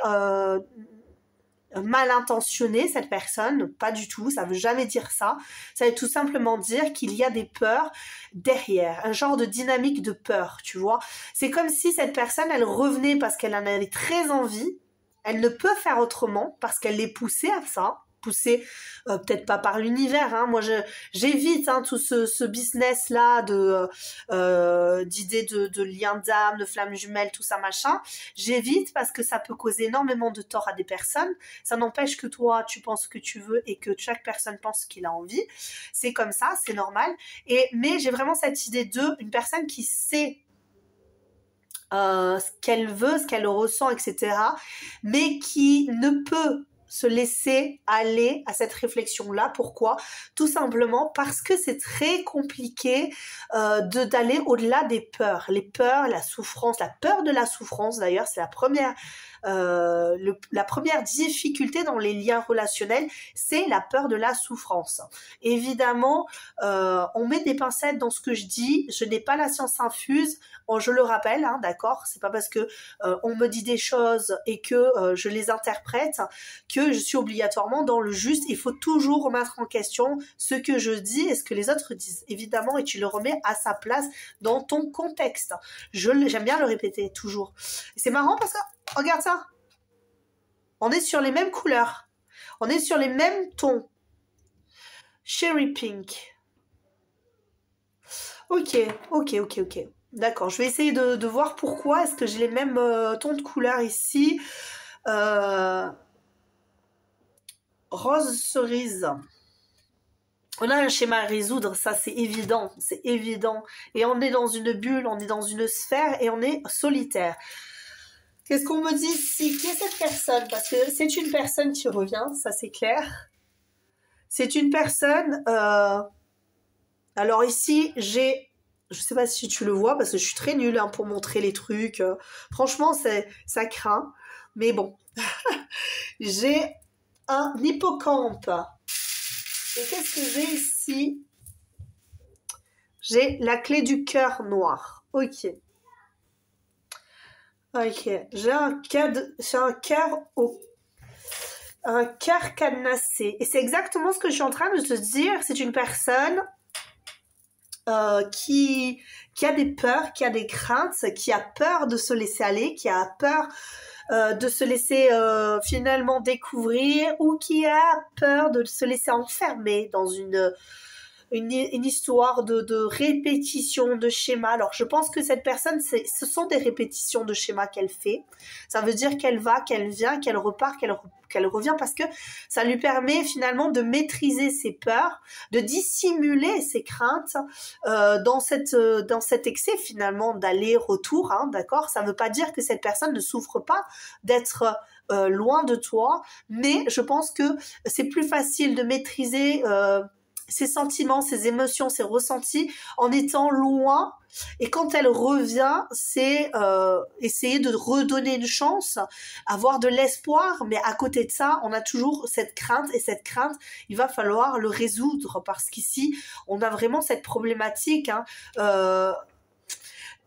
mal intentionnée, cette personne, pas du tout, ça veut jamais dire ça. Ça veut tout simplement dire qu'il y a des peurs derrière, un genre de dynamique de peur, tu vois. C'est comme si cette personne, elle revenait parce qu'elle en avait très envie. Elle ne peut faire autrement parce qu'elle est poussée à ça, poussée peut-être pas par l'univers. Hein. Moi, j'évite tout ce business-là d'idées de liens d'âme, de flammes jumelles, tout ça, machin. J'évite parce que ça peut causer énormément de tort à des personnes. Ça n'empêche que toi, tu penses ce que tu veux et que chaque personne pense qu'il a envie. C'est comme ça, c'est normal. Mais j'ai vraiment cette idée une personne qui sait ce qu'elle veut, ce qu'elle ressent, etc., mais qui ne peut se laisser aller à cette réflexion-là. Pourquoi? Tout simplement parce que c'est très compliqué d'aller au-delà des peurs. Les peurs, la souffrance, la peur de la souffrance, d'ailleurs, c'est la première difficulté dans les liens relationnels, c'est la peur de la souffrance. Évidemment, on met des pincettes dans ce que je dis, je n'ai pas la science infuse, je le rappelle, d'accord, c'est pas parce que on me dit des choses et que je les interprète que que je suis obligatoirement dans le juste. Il faut toujours remettre en question ce que je dis et ce que les autres disent, évidemment, et tu le remets à sa place dans ton contexte. J'aime bien le répéter, toujours. C'est marrant parce que, regarde ça, on est sur les mêmes couleurs, on est sur les mêmes tons. Cherry pink. Ok. D'accord, je vais essayer de voir pourquoi est-ce que j'ai les mêmes tons de couleurs ici. Rose cerise. On a un schéma à résoudre, ça c'est évident, c'est évident. Et on est dans une bulle, on est dans une sphère et on est solitaire. Qu'est-ce qu'on me dit ici? Qui est cette personne? Parce que c'est une personne qui revient, ça c'est clair. C'est une personne... Alors ici, j'ai... Je sais pas si tu le vois parce que je suis très nulle pour montrer les trucs. Franchement, ça craint. Mais bon. J'ai un hippocampe. Et qu'est-ce que j'ai ici? J'ai la clé du cœur noir. Ok. J'ai un cœur cadenassé. Et c'est exactement ce que je suis en train de te dire. C'est une personne qui a des peurs, qui a des craintes, qui a peur de se laisser aller, qui a peur de se laisser finalement découvrir, ou qui a peur de se laisser enfermer dans une histoire de répétition de schémas. Alors je pense que cette personne, ce sont des répétitions de schémas qu'elle fait. Ça veut dire qu'elle va, qu'elle vient, qu'elle repart, qu'elle revient, parce que ça lui permet finalement de maîtriser ses peurs, de dissimuler ses craintes dans cet excès finalement d'aller-retour, hein, d'accord? Ça ne veut pas dire que cette personne ne souffre pas d'être loin de toi, mais je pense que c'est plus facile de maîtriser ses sentiments, ses émotions, ses ressentis en étant loin. Et quand elle revient, c'est essayer de redonner une chance, avoir de l'espoir, mais à côté de ça, on a toujours cette crainte, et cette crainte, il va falloir le résoudre, parce qu'ici, on a vraiment cette problématique, hein.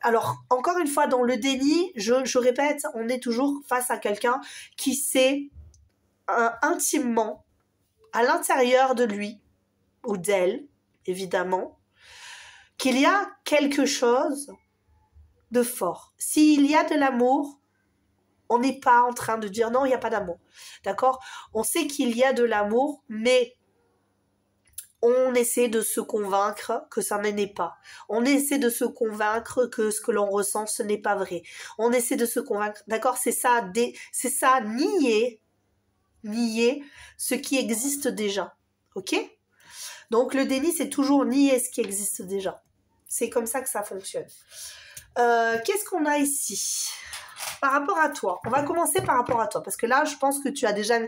Alors, encore une fois, dans le déni, je répète, on est toujours face à quelqu'un qui sait intimement, à l'intérieur de lui, ou d'elle, évidemment, qu'il y a quelque chose de fort. S'il y a de l'amour, on n'est pas en train de dire non, il n'y a pas d'amour. D'accord? On sait qu'il y a de l'amour, mais on essaie de se convaincre que ça n'en est pas. On essaie de se convaincre que ce que l'on ressent, ce n'est pas vrai. On essaie de se convaincre, d'accord? C'est ça, nier ce qui existe déjà. Ok? Donc, le déni, c'est toujours nier ce qui existe déjà. C'est comme ça que ça fonctionne. Qu'est-ce qu'on a ici? Par rapport à toi. On va commencer par rapport à toi. Parce que là, je pense que tu as déjà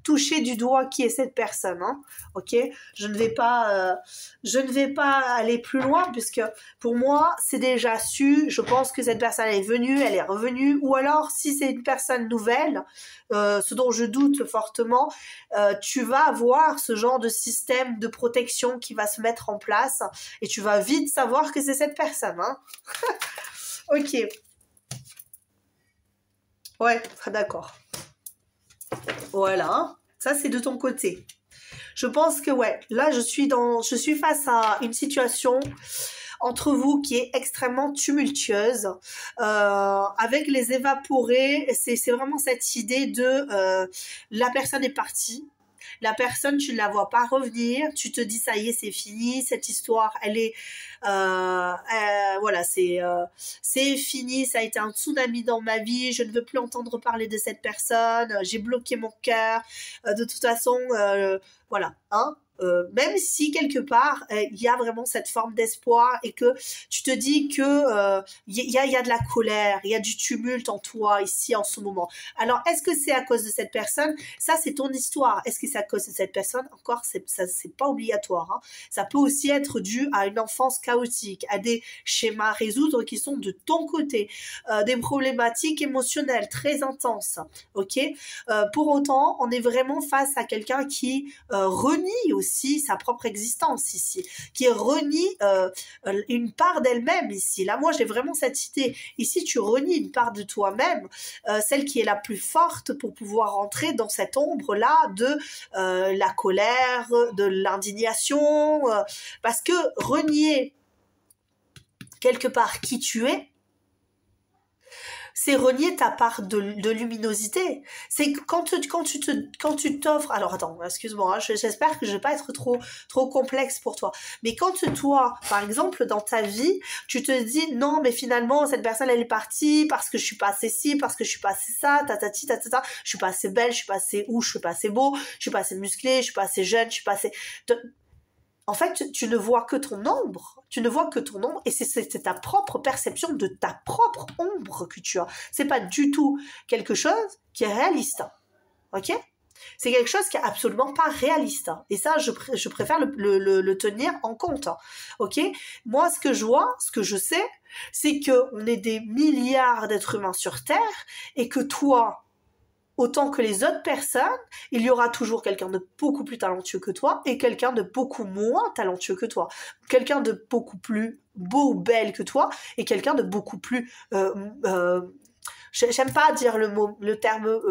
touché du doigt qui est cette personne. Hein, ok? Je ne vais pas aller plus loin, puisque pour moi, c'est déjà su. Je pense que cette personne est venue, elle est revenue. Ou alors, si c'est une personne nouvelle, ce dont je doute fortement, tu vas avoir ce genre de système de protection qui va se mettre en place. Et tu vas vite savoir que c'est cette personne. Hein. Ok. Ouais, très d'accord. Voilà, ça c'est de ton côté. Je pense que ouais, là je suis face à une situation entre vous qui est extrêmement tumultueuse, avec les évaporés. C'est vraiment cette idée de la personne est partie. La personne, tu ne la vois pas revenir, tu te dis ça y est, c'est fini, cette histoire, elle est, voilà, c'est fini, ça a été un tsunami dans ma vie, je ne veux plus entendre parler de cette personne, j'ai bloqué mon cœur, de toute façon, voilà, hein. Même si quelque part il y a vraiment cette forme d'espoir et que tu te dis que il y a de la colère, il y a du tumulte en toi ici en ce moment. Alors est-ce que c'est à cause de cette personne? Ça c'est ton histoire. Est-ce que c'est à cause de cette personne? Encore c'est pas obligatoire. Hein. Ça peut aussi être dû à une enfance chaotique, à des schémas à résoudre qui sont de ton côté, des problématiques émotionnelles très intenses. Ok. Pour autant, on est vraiment face à quelqu'un qui renie aussi aussi sa propre existence ici, qui renie une part d'elle-même ici. Là, moi, j'ai vraiment cette idée. Ici, tu renies une part de toi-même, celle qui est la plus forte pour pouvoir entrer dans cette ombre-là de la colère, de l'indignation, parce que renier quelque part qui tu es, c'est renier ta part de luminosité. C'est quand tu t'offres. Alors attends, excuse-moi, hein, j'espère que je vais pas être trop complexe pour toi. Mais quand toi, par exemple, dans ta vie, tu te dis non, mais finalement cette personne elle est partie parce que je suis pas assez ci, parce que je suis pas assez ça, tatati tatata, je suis pas assez belle, je suis pas assez je suis pas assez beau, je suis pas assez musclé, je suis pas assez jeune, je suis pas assez. En fait, tu ne vois que ton ombre. Tu ne vois que ton ombre et c'est ta propre perception de ta propre ombre que tu as. C'est pas du tout quelque chose qui est réaliste. Ok? C'est quelque chose qui est absolument pas réaliste. Et ça, je préfère le tenir en compte. Ok? Moi, ce que je vois, ce que je sais, c'est qu'on est des milliards d'êtres humains sur Terre et que toi, autant que les autres personnes, il y aura toujours quelqu'un de beaucoup plus talentueux que toi et quelqu'un de beaucoup moins talentueux que toi. Quelqu'un de beaucoup plus beau ou belle que toi et quelqu'un de beaucoup plus... j'aime pas dire le terme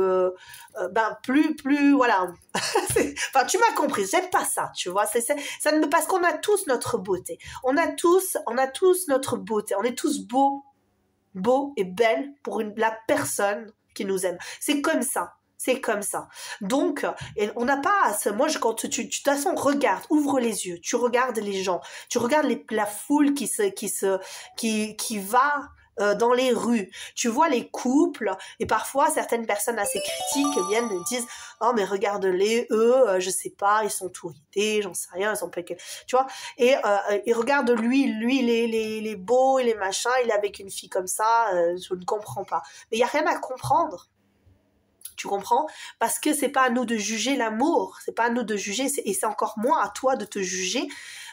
plus voilà. Enfin, tu m'as compris, j'aime pas ça, tu vois. Parce qu'on a tous notre beauté. On a tous notre beauté. On est tous beaux et belles pour la personne qui nous aime. C'est comme ça. C'est comme ça. Donc, on n'a pas... Moi, quand tu de toute façon, regarde, ouvre les yeux, tu regardes les gens, tu regardes la foule qui va dans les rues. Tu vois les couples et parfois certaines personnes assez critiques viennent et disent oh mais regarde-les eux je sais pas ils sont tout ridés j'en sais rien ils ont pas tu vois et regarde lui il est beau il est machin il est avec une fille comme ça je ne comprends pas mais il y a rien à comprendre. Tu comprends? Parce que c'est pas à nous de juger l'amour, c'est pas à nous de juger, et c'est encore moins à toi de te juger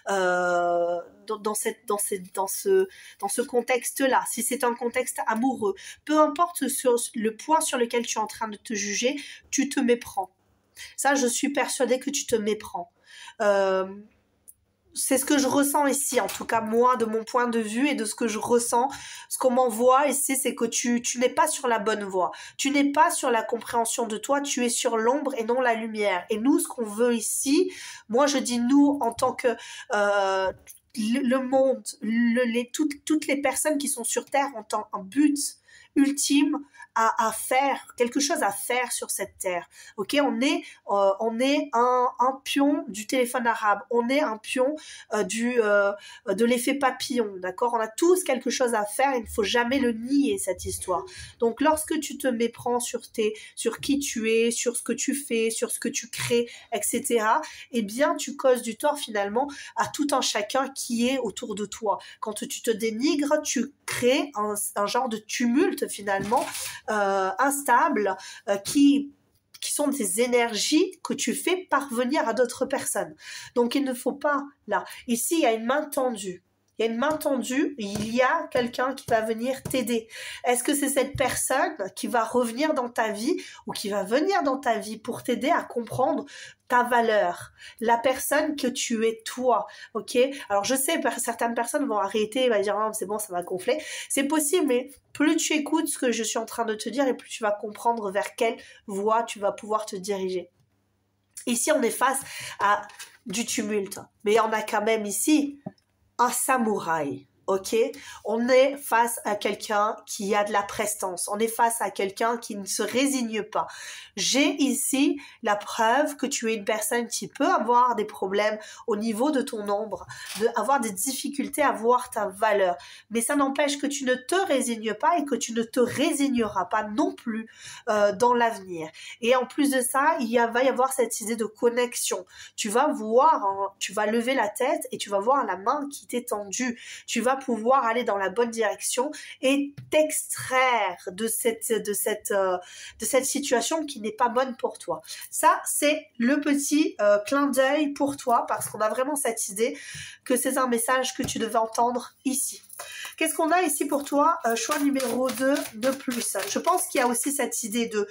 dans ce contexte-là. Si c'est un contexte amoureux, peu importe sur le point sur lequel tu es en train de te juger, tu te méprends. Ça, je suis persuadée que tu te méprends. C'est ce que je ressens ici, en tout cas moi, de mon point de vue et de ce que je ressens, ce qu'on m'envoie ici, c'est que tu n'es pas sur la bonne voie, tu n'es pas sur la compréhension de toi, tu es sur l'ombre et non la lumière. Et nous, ce qu'on veut ici, moi je dis nous en tant que le monde, toutes les personnes qui sont sur Terre ont un but ultime à faire, quelque chose à faire sur cette terre. Ok, on est un pion du téléphone arabe, on est un pion de l'effet papillon, d'accord? On a tous quelque chose à faire, il ne faut jamais le nier cette histoire. Donc lorsque tu te méprends sur qui tu es, sur ce que tu fais, sur ce que tu crées, etc., eh bien tu causes du tort finalement à tout un chacun qui est autour de toi. Quand tu te dénigres, tu crées un genre de tumulte finalement instable qui sont des énergies que tu fais parvenir à d'autres personnes. Donc il ne faut pas là. Ici il y a une main tendue. Il y a une main tendue, il y a quelqu'un qui va venir t'aider. Est-ce que c'est cette personne qui va revenir dans ta vie ou qui va venir dans ta vie pour t'aider à comprendre ta valeur, la personne que tu es toi, ok? Alors je sais, certaines personnes vont arrêter, vont dire oh, c'est bon, ça va gonfler. C'est possible, mais plus tu écoutes ce que je suis en train de te dire et plus tu vas comprendre vers quelle voie tu vas pouvoir te diriger. Ici, on est face à du tumulte, mais on a quand même ici un samouraï, ok? On est face à quelqu'un qui a de la prestance. On est face à quelqu'un qui ne se résigne pas. J'ai ici la preuve que tu es une personne qui peut avoir des problèmes au niveau de ton ombre, avoir des difficultés à voir ta valeur. Mais ça n'empêche que tu ne te résignes pas et que tu ne te résigneras pas non plus dans l'avenir. Et en plus de ça, va y avoir cette idée de connexion. Tu vas voir, tu vas lever la tête et tu vas voir la main qui t'est tendue. Tu vas pouvoir aller dans la bonne direction et t'extraire de cette situation qui n'est pas bonne pour toi. Ça, c'est le petit clin d'œil pour toi parce qu'on a vraiment cette idée que c'est un message que tu devais entendre ici. Qu'est-ce qu'on a ici pour toi? Choix numéro 2 de plus. Je pense qu'il y a aussi cette idée de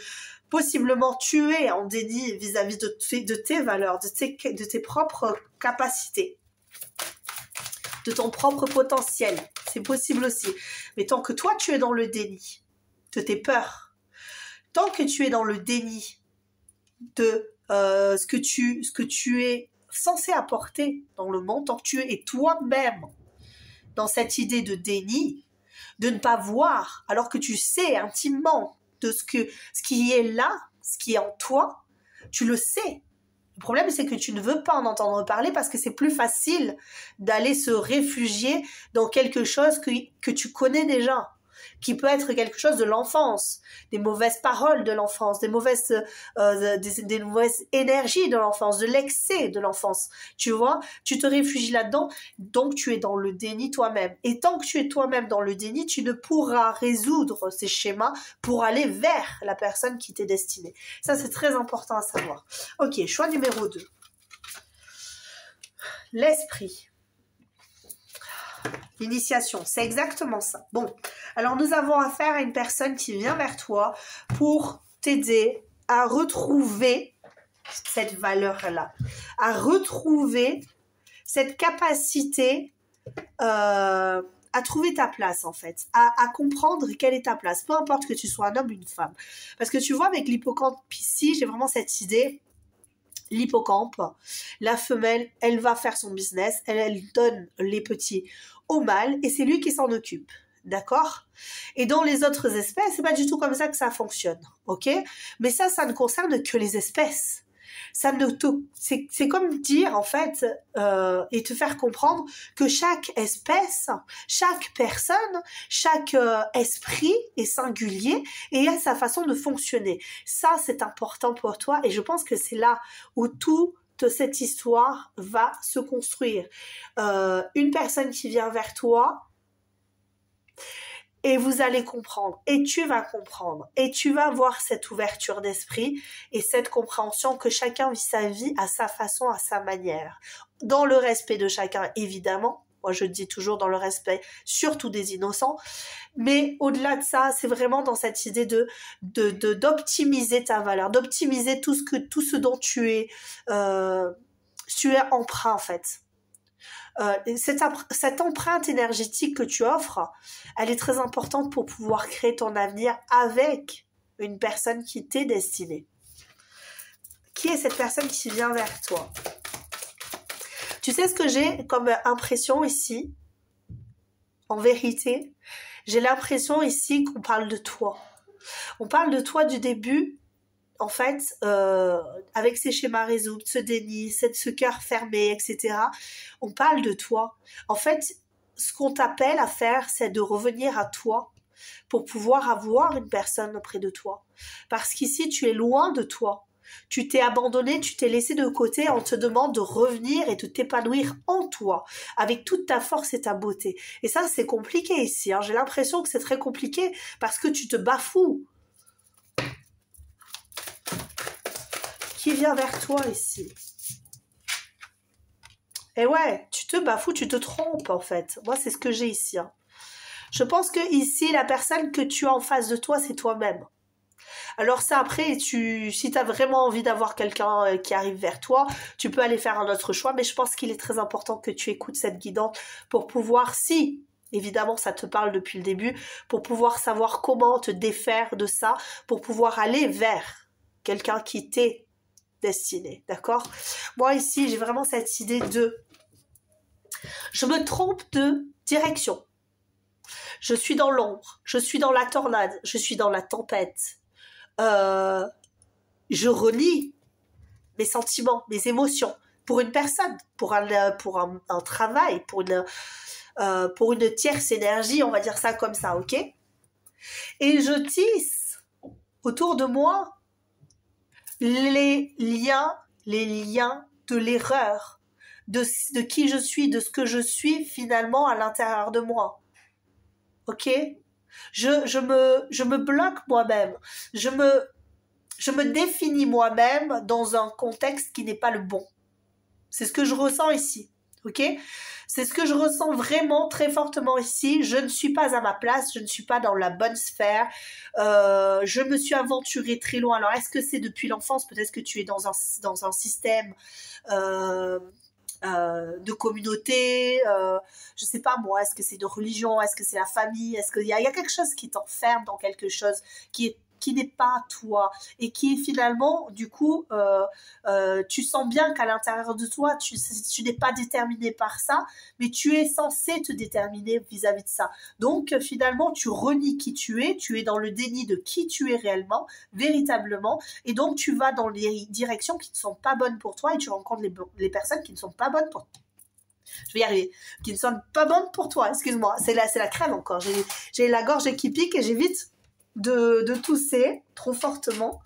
possiblement tu es en déni vis-à-vis de tes valeurs, de tes propres capacités, de ton propre potentiel. C'est possible aussi. Mais tant que toi, tu es dans le déni de tes peurs, tant que tu es dans le déni de ce que tu es censé apporter dans le monde, tant que tu es toi-même dans cette idée de déni, de ne pas voir, alors que tu sais intimement de ce qui est là, ce qui est en toi, tu le sais. Le problème, c'est que tu ne veux pas en entendre parler parce que c'est plus facile d'aller se réfugier dans quelque chose que tu connais déjà, qui peut être quelque chose de l'enfance, des mauvaises paroles de l'enfance, des mauvaises énergies de l'enfance, de l'excès de l'enfance. Tu vois, tu te réfugies là-dedans, donc tu es dans le déni toi-même. Et tant que tu es toi-même dans le déni, tu ne pourras résoudre ces schémas pour aller vers la personne qui t'est destinée. Ça, c'est très important à savoir. Ok, choix numéro 2. L'esprit. L'initiation, c'est exactement ça. Bon, alors nous avons affaire à une personne qui vient vers toi pour t'aider à retrouver cette valeur-là, à retrouver cette capacité à trouver ta place en fait, à comprendre quelle est ta place, peu importe que tu sois un homme ou une femme. Parce que tu vois, avec l'hippocampe ici, j'ai vraiment cette idée. L'hippocampe, la femelle, elle va faire son business, elle donne les petits au mâle et c'est lui qui s'en occupe. D'accord? Et dans les autres espèces, c'est pas du tout comme ça que ça fonctionne. Ok? Mais ça ne concerne que les espèces. C'est comme dire, en fait, et te faire comprendre que chaque espèce, chaque personne, chaque esprit est singulier et a sa façon de fonctionner. Ça, c'est important pour toi et je pense que c'est là où toute cette histoire va se construire. Une personne qui vient vers toi, et vous allez comprendre, et tu vas comprendre, et tu vas voir cette ouverture d'esprit et cette compréhension que chacun vit sa vie à sa façon, à sa manière. Dans le respect de chacun, évidemment. Moi, je dis toujours dans le respect, surtout des innocents. Mais au-delà de ça, c'est vraiment dans cette idée d'optimiser ta valeur, d'optimiser tout ce dont tu es emprunt, en fait. Cette empreinte énergétique que tu offres, elle est très importante pour pouvoir créer ton avenir avec une personne qui t'est destinée. Qui est cette personne qui vient vers toi? Tu sais ce que j'ai comme impression ici? En vérité, j'ai l'impression ici qu'on parle de toi. On parle de toi du début, en fait, avec ces schémas résoudre, ce déni, ce cœur fermé, etc. On parle de toi. En fait, ce qu'on t'appelle à faire, c'est de revenir à toi pour pouvoir avoir une personne auprès de toi. Parce qu'ici, tu es loin de toi. Tu t'es abandonné, tu t'es laissé de côté, on te demande de revenir et de t'épanouir en toi, avec toute ta force et ta beauté. Et ça, c'est compliqué ici. Hein. J'ai l'impression que c'est très compliqué parce que tu te bafoues. Qui vient vers toi ici? Et ouais, tu te bafoues, tu te trompes en fait. Moi, c'est ce que j'ai ici. Hein. Je pense que ici, la personne que tu as en face de toi, c'est toi-même. Alors ça, après, si tu as vraiment envie d'avoir quelqu'un qui arrive vers toi, tu peux aller faire un autre choix, mais je pense qu'il est très important que tu écoutes cette guidance pour pouvoir, si évidemment ça te parle depuis le début, pour pouvoir savoir comment te défaire de ça, pour pouvoir aller vers quelqu'un qui t'est destiné, d'accord? Moi ici, j'ai vraiment cette idée je me trompe de direction. Je suis dans l'ombre, je suis dans la tornade, je suis dans la tempête. Je renie mes sentiments, mes émotions pour une personne, pour un travail, pour une tierce énergie, on va dire ça comme ça, ok? Et je tisse autour de moi les liens de l'erreur, de qui je suis, de ce que je suis finalement à l'intérieur de moi. Ok? Je me bloque moi-même. Je me définis moi-même dans un contexte qui n'est pas le bon. C'est ce que je ressens ici. Ok? C'est ce que je ressens vraiment très fortement ici. Je ne suis pas à ma place, je ne suis pas dans la bonne sphère. Je me suis aventurée très loin. Alors, est-ce que c'est depuis l'enfance? Peut-être que tu es dans un système de communauté, je sais pas moi, est-ce que c'est de religion, est-ce que c'est la famille, est-ce qu'il y a quelque chose qui t'enferme dans quelque chose qui n'est pas toi et qui finalement du coup tu sens bien qu'à l'intérieur de toi tu n'es pas déterminé par ça, mais tu es censé te déterminer vis-à-vis de ça. Donc finalement tu renies qui tu es dans le déni de qui tu es réellement, véritablement, et donc tu vas dans les directions qui ne sont pas bonnes pour toi et tu rencontres les personnes qui ne sont pas bonnes pour toi. Je vais y arriver, qui ne sont pas bonnes pour toi, excuse-moi, c'est la crème encore, j'ai la gorge qui pique et j'évite de tousser trop fortement.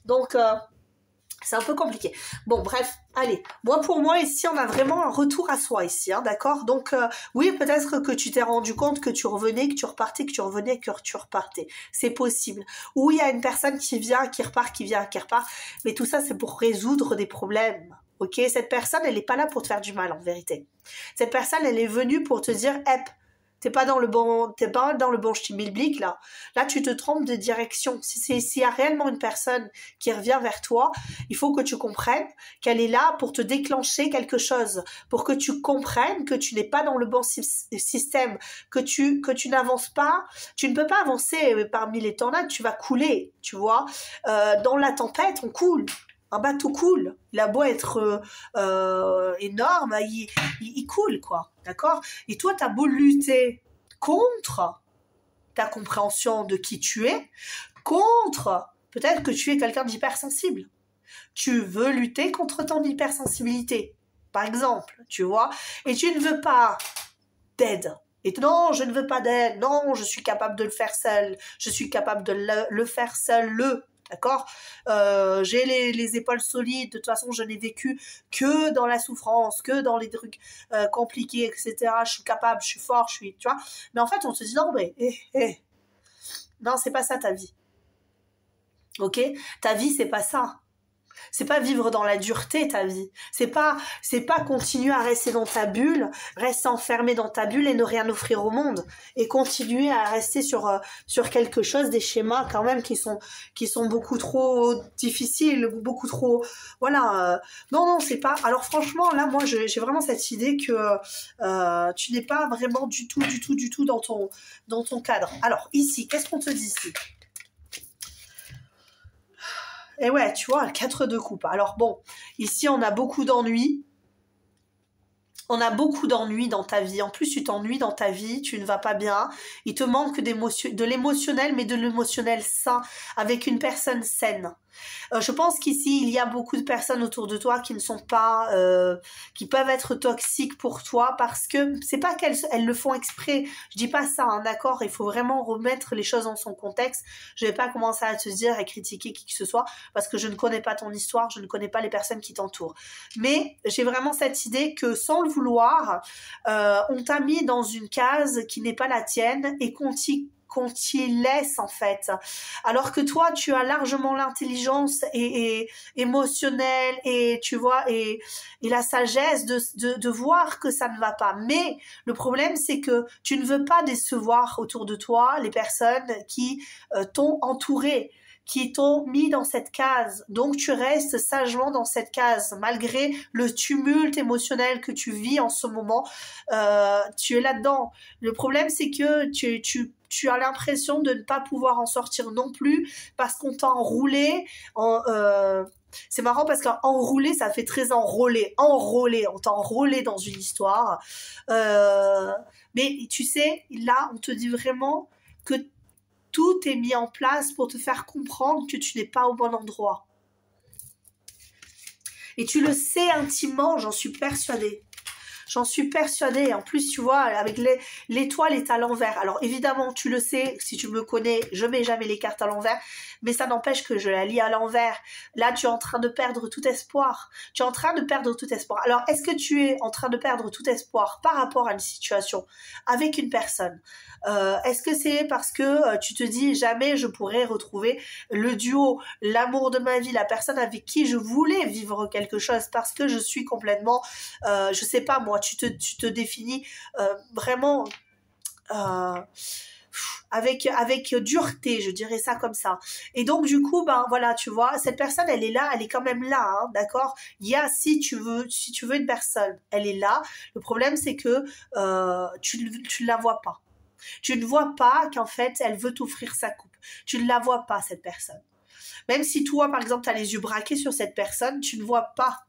Donc, c'est un peu compliqué. Bon, bref, allez. Pour moi, ici, on a vraiment un retour à soi ici, hein, d'accord? Donc, oui, peut-être que tu t'es rendu compte que tu revenais, que tu repartais, que tu revenais, que tu repartais. C'est possible. Ou il y a une personne qui vient, qui repart, qui vient, qui repart. Mais tout ça, c'est pour résoudre des problèmes. Ok? Cette personne, elle n'est pas là pour te faire du mal, en vérité. Cette personne, elle est venue pour te dire, t'es pas dans le bon schmilblick, là. Là, tu te trompes de direction. S'il y a réellement une personne qui revient vers toi, il faut que tu comprennes qu'elle est là pour te déclencher quelque chose, pour que tu comprennes que tu n'es pas dans le bon système, que tu n'avances pas, tu ne peux pas avancer parmi les tornades, tu vas couler, tu vois. Dans la tempête, on coule. Un bateau coule, il a beau être énorme, il coule, quoi, d'accord? Et toi, t'as beau lutter contre ta compréhension de qui tu es, contre, peut-être que tu es quelqu'un d'hypersensible. Tu veux lutter contre ton hypersensibilité, par exemple, tu vois, et tu ne veux pas d'aide. Et non, je ne veux pas d'aide, non, je suis capable de le faire seul, je suis capable de le faire seul, d'accord, j'ai les épaules solides, de toute façon je n'ai vécu que dans la souffrance, que dans les trucs compliqués, etc. Je suis capable, je suis fort, tu vois. Mais en fait on te dit non mais non, c'est pas ça ta vie. Ok, ta vie c'est pas ça. C'est pas vivre dans la dureté ta vie. C'est pas continuer à rester dans ta bulle, rester enfermé dans ta bulle et ne rien offrir au monde et continuer à rester sur quelque chose, des schémas quand même qui sont beaucoup trop difficiles, beaucoup trop voilà. Non, c'est pas. Alors franchement là moi j'ai vraiment cette idée que tu n'es pas vraiment du tout dans ton cadre. Alors ici, qu'est-ce qu'on te dit ici? Et ouais, tu vois, 4 de coupe. Alors bon, ici, on a beaucoup d'ennuis. On a beaucoup d'ennuis dans ta vie. En plus, tu t'ennuies dans ta vie, tu ne vas pas bien. Il te manque de l'émotionnel, mais de l'émotionnel sain, avec une personne saine. Je pense qu'ici, il y a beaucoup de personnes autour de toi qui ne sont pas, qui peuvent être toxiques pour toi parce que c'est pas qu'elles le font exprès. Je dis pas ça, hein, d'accord? Il faut vraiment remettre les choses dans son contexte. Je vais pas commencer à te dire et critiquer qui que ce soit parce que je ne connais pas ton histoire, je ne connais pas les personnes qui t'entourent. Mais j'ai vraiment cette idée que sans le vouloir, on t'a mis dans une case qui n'est pas la tienne et qu'on t'y laisse en fait, alors que toi tu as largement l'intelligence et émotionnelle et tu vois et la sagesse de voir que ça ne va pas. Mais le problème c'est que tu ne veux pas décevoir autour de toi les personnes qui t'ont entouré, qui t'ont mis dans cette case. Donc tu restes sagement dans cette case malgré le tumulte émotionnel que tu vis en ce moment. Tu es là-dedans. Le problème c'est que tu as l'impression de ne pas pouvoir en sortir non plus parce qu'on t'a enroulé c'est marrant parce qu'enroulé ça fait très enrôlé, on t'a enrôlé dans une histoire, mais tu sais là on te dit vraiment que tout est mis en place pour te faire comprendre que tu n'es pas au bon endroit et tu le sais intimement, j'en suis persuadée. En plus, tu vois, avec l'étoile est à l'envers. Alors, évidemment, tu le sais, si tu me connais, je mets jamais les cartes à l'envers. Mais ça n'empêche que je la lis à l'envers. Là, tu es en train de perdre tout espoir. Alors, est-ce que tu es en train de perdre tout espoir par rapport à une situation avec une personne? Est-ce que c'est parce que tu te dis jamais je pourrais retrouver le duo, l'amour de ma vie, la personne avec qui je voulais vivre quelque chose parce que je suis complètement, je sais pas moi, vois, tu te définis vraiment avec dureté, je dirais ça comme ça. Et donc du coup, ben voilà, tu vois, cette personne, elle est là, elle est quand même là, hein, d'accord. Il y a, si tu veux une personne, elle est là. Le problème, c'est que tu ne la vois pas. Tu ne vois pas qu'en fait, elle veut t'offrir sa coupe. Tu ne la vois pas, cette personne. Même si toi, par exemple, tu as les yeux braqués sur cette personne, tu ne vois pas,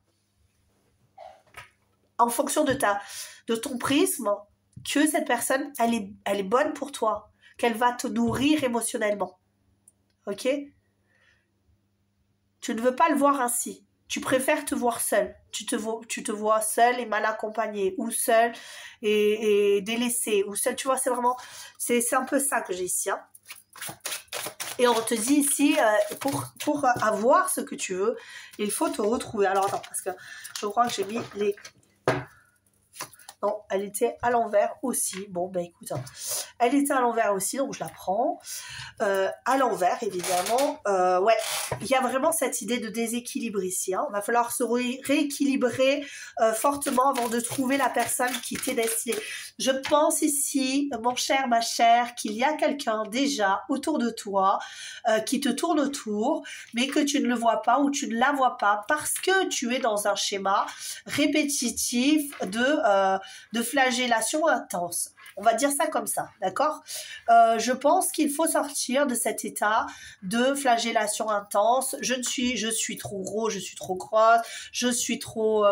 en fonction de ton prisme, que cette personne, elle est bonne pour toi, qu'elle va te nourrir émotionnellement. Ok? Tu ne veux pas le voir ainsi. Tu préfères te voir seul. Tu te vois seul et mal accompagné, ou seul et délaissé, ou seul. Tu vois, c'est vraiment, c'est un peu ça que j'ai ici. Hein. Et on te dit ici, pour avoir ce que tu veux, il faut te retrouver. Alors attends, parce que je crois que j'ai mis les... Non, elle était à l'envers aussi. Bon, ben écoute, hein. Elle était à l'envers aussi, donc je la prends. À l'envers, évidemment. Ouais, il y a vraiment cette idée de déséquilibre ici. Hein. Il va falloir se rééquilibrer fortement avant de trouver la personne qui t'est destinée. Je pense ici, mon cher, ma chère, qu'il y a quelqu'un déjà autour de toi qui te tourne autour, mais que tu ne le vois pas ou tu ne la vois pas parce que tu es dans un schéma répétitif de flagellation intense. On va dire ça comme ça, d'accord? Je pense qu'il faut sortir de cet état de flagellation intense. Je suis trop gros, je suis trop grosse, je suis trop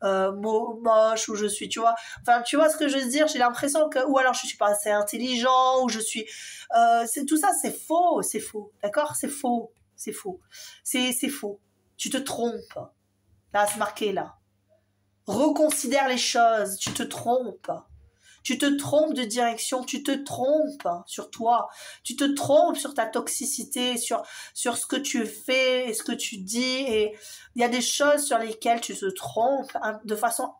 moche, ou je suis, tu vois. Enfin, tu vois ce que je veux dire? J'ai l'impression que, ou alors je suis pas assez intelligent, ou je suis... tout ça, c'est faux, d'accord? C'est faux, c'est faux. C'est faux. Tu te trompes. Là, c'est marqué là. Reconsidère les choses, tu te trompes. Tu te trompes de direction, tu te trompes sur toi, tu te trompes sur ta toxicité, sur ce que tu fais et ce que tu dis. Et il y a des choses sur lesquelles tu te trompes de façon...